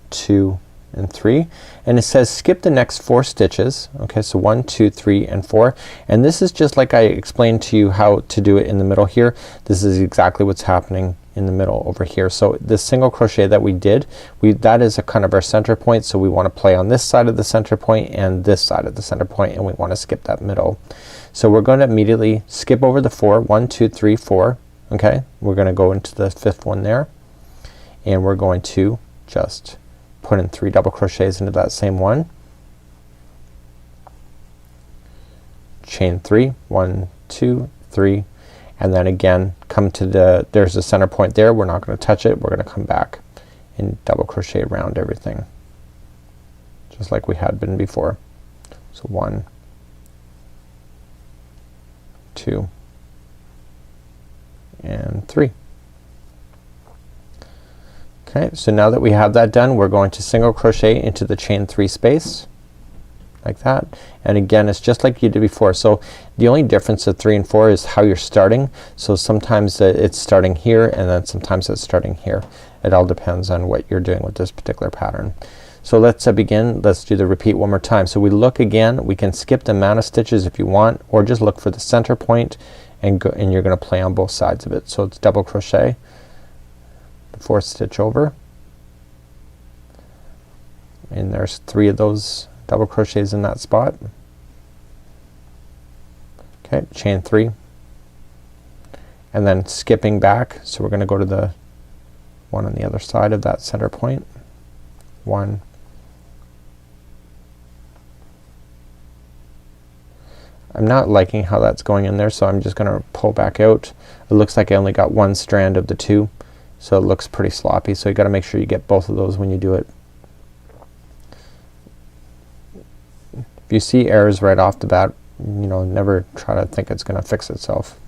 2 and 3, and it says skip the next 4 stitches. Okay, so 1, 2, 3 and 4, and this is just like I explained to you how to do it in the middle here. This is exactly what's happening in the middle over here. So this single crochet that we did, that is a kind of our center point, so we want to play on this side of the center point and this side of the center point, and we want to skip that middle. So we're going to immediately skip over the 4, 1 2 3 4. Okay, we're going to go into the 5th one there, and we're going to just put in 3 double crochets into that same one, chain 3, 1 2 3, and then again come to there's the center point there. We're not going to touch it. We're going to come back and double crochet around everything just like we had been before. So 1 2 and 3. Okay, so now that we have that done, we're going to single crochet into the chain 3 space like that, and again it's just like you did before. So the only difference of 3 and 4 is how you're starting. So sometimes it's starting here, and then sometimes it's starting here. It all depends on what you're doing with this particular pattern. So let's begin. Let's do the repeat one more time. So we look again, we can skip the amount of stitches if you want, or just look for the center point and go, and you're gonna play on both sides of it. So it's double crochet, the 4th stitch over, and there's 3 of those double crochets in that spot. Okay, chain 3, and then skipping back, so we're gonna go to the one on the other side of that center point. 1 I'm not liking how that's going in there, so I'm just gonna pull back out. It looks like I only got 1 strand of the 2, so it looks pretty sloppy, so you gotta make sure you get both of those when you do it. If you see errors right off the bat, you know, never try to think it's gonna fix itself.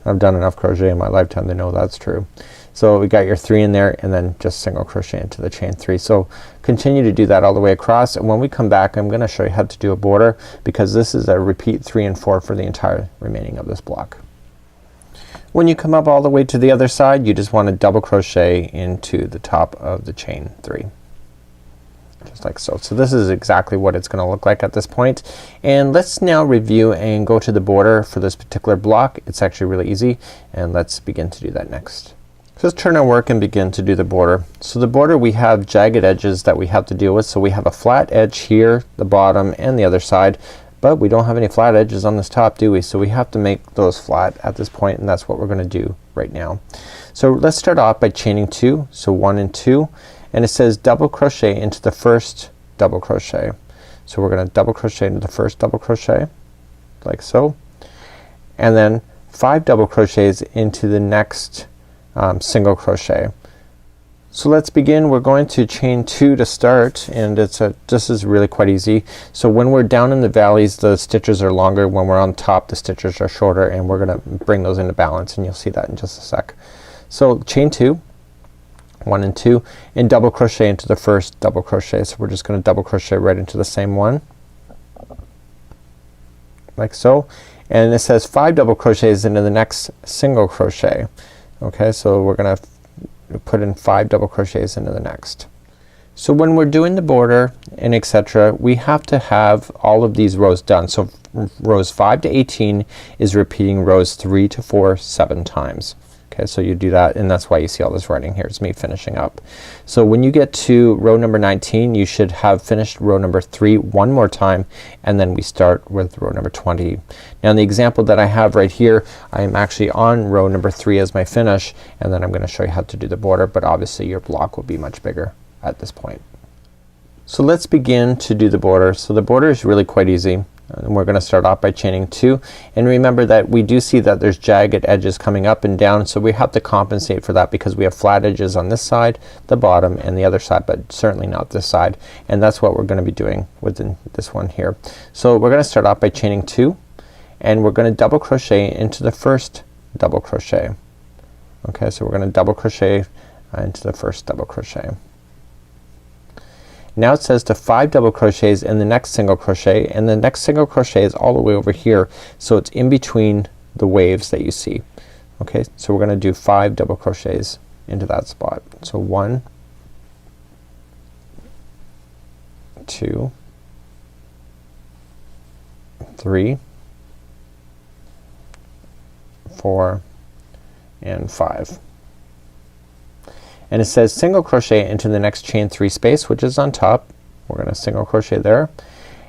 I've done enough crochet in my lifetime to know that's true. So we got your 3 in there, and then just single crochet into the chain 3. So continue to do that all the way across, and when we come back I'm gonna show you how to do a border, because this is a repeat 3 and 4 for the entire remaining of this block. When you come up all the way to the other side, you just want to double crochet into the top of the chain 3. Just like so. So this is exactly what it's gonna look like at this point. And let's now review and go to the border for this particular block. It's actually really easy, and let's begin to do that next. So let's turn our work and begin to do the border. So the border, we have jagged edges that we have to deal with. So we have a flat edge here, the bottom and the other side, but we don't have any flat edges on this top, do we? So we have to make those flat at this point, and that's what we're gonna do right now. So let's start off by chaining 2. So 1 and 2, and it says double crochet into the first double crochet. So we're gonna double crochet into the first double crochet like so, and then 5 double crochets into the next single crochet. So let's begin. We're going to chain 2 to start, and this is really quite easy. So when we're down in the valleys, the stitches are longer. When we're on top, the stitches are shorter, and we're gonna bring those into balance, and you'll see that in just a sec. So chain 2, 1 and 2, and double crochet into the first double crochet. So we're just gonna double crochet right into the same one like so, and it says 5 double crochets into the next single crochet. Okay, so we're gonna put in 5 double crochets into the next. So when we're doing the border and etc., we have to have all of these rows done. So rows 5 to 18 is repeating rows 3 to 4 7 times. Okay, so you do that, and that's why you see all this writing here. It's me finishing up. So when you get to row number 19, you should have finished row number 3 one more time, and then we start with row number 20. Now in the example that I have right here, I am actually on row number 3 as my finish, and then I'm gonna show you how to do the border, but obviously your block will be much bigger at this point. So let's begin to do the border. So the border is really quite easy. And we're gonna start off by chaining 2, and remember that we do see that there's jagged edges coming up and down, so we have to compensate for that because we have flat edges on this side, the bottom, and the other side, but certainly not this side, and that's what we're gonna be doing within this one here. So we're gonna start off by chaining 2, and we're gonna double crochet into the first double crochet. Okay, so we're gonna double crochet into the first double crochet. Now it says to 5 double crochets in the next single crochet, and the next single crochet is all the way over here, so it's in between the waves that you see. Okay, so we're gonna do 5 double crochets into that spot. So 1 2 3 4 and 5. And it says single crochet into the next chain 3 space, which is on top. We're gonna single crochet there,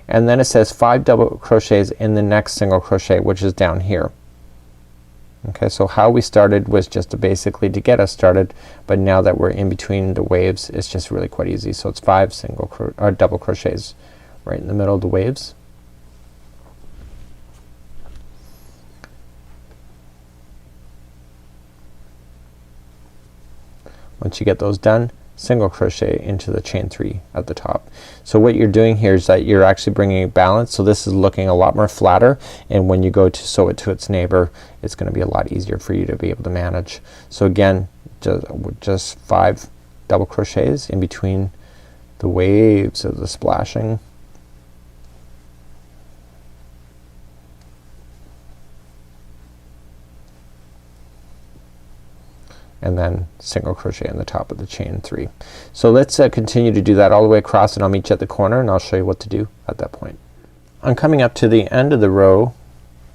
and then it says 5 double crochets in the next single crochet, which is down here. Okay, so how we started was just basically to get us started, but now that we're in between the waves, it's just really quite easy. So it's 5 double crochets right in the middle of the waves. Once you get those done, single crochet into the chain 3 at the top. So what you're doing here is that you're actually bringing balance. So this is looking a lot more flatter, and when you go to sew it to its neighbor, it's gonna be a lot easier for you to be able to manage. So again, just 5 double crochets in between the waves of the splashing. And then single crochet in the top of the chain 3. So let's continue to do that all the way across, and I'll meet you at the corner and I'll show you what to do at that point. I'm coming up to the end of the row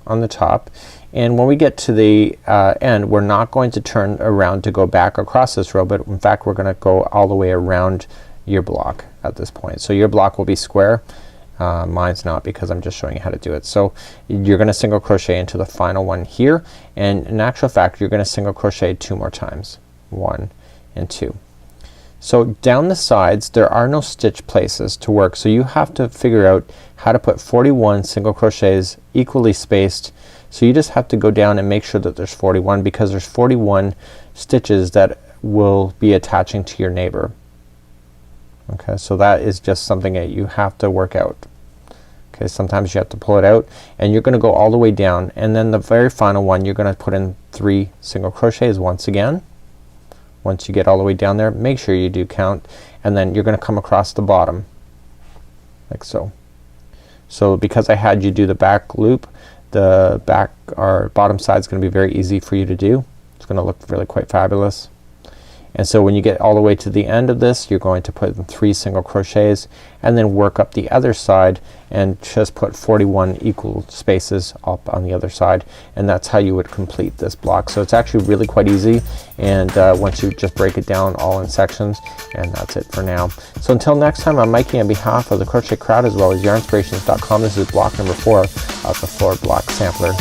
on the top, and when we get to the end, we're not going to turn around to go back across this row, but in fact we're gonna go all the way around your block at this point. So your block will be square. Mine's not, because I'm just showing you how to do it. So you're gonna single crochet into the final one here, and in actual fact you're gonna single crochet 2 more times. 1 and 2. So down the sides there are no stitch places to work, so you have to figure out how to put 41 single crochets equally spaced. So you just have to go down and make sure that there's 41, because there's 41 stitches that will be attaching to your neighbor. Okay, so that is just something that you have to work out. Okay, sometimes you have to pull it out, and you're gonna go all the way down, and then the very final one you're gonna put in 3 single crochets once again. Once you get all the way down there, make sure you do count, and then you're gonna come across the bottom like so. So because I had you do the back loop, the back or bottom side is gonna be very easy for you to do. It's gonna look really quite fabulous. And so when you get all the way to the end of this, you're going to put in 3 single crochets and then work up the other side and just put 41 equal spaces up on the other side, and that's how you would complete this block. So it's actually really quite easy, and once you just break it down all in sections, and that's it for now. So until next time, I'm Mikey on behalf of the Crochet Crowd as well as yarnspirations.com. This is block number 4 of the 4 block sampler.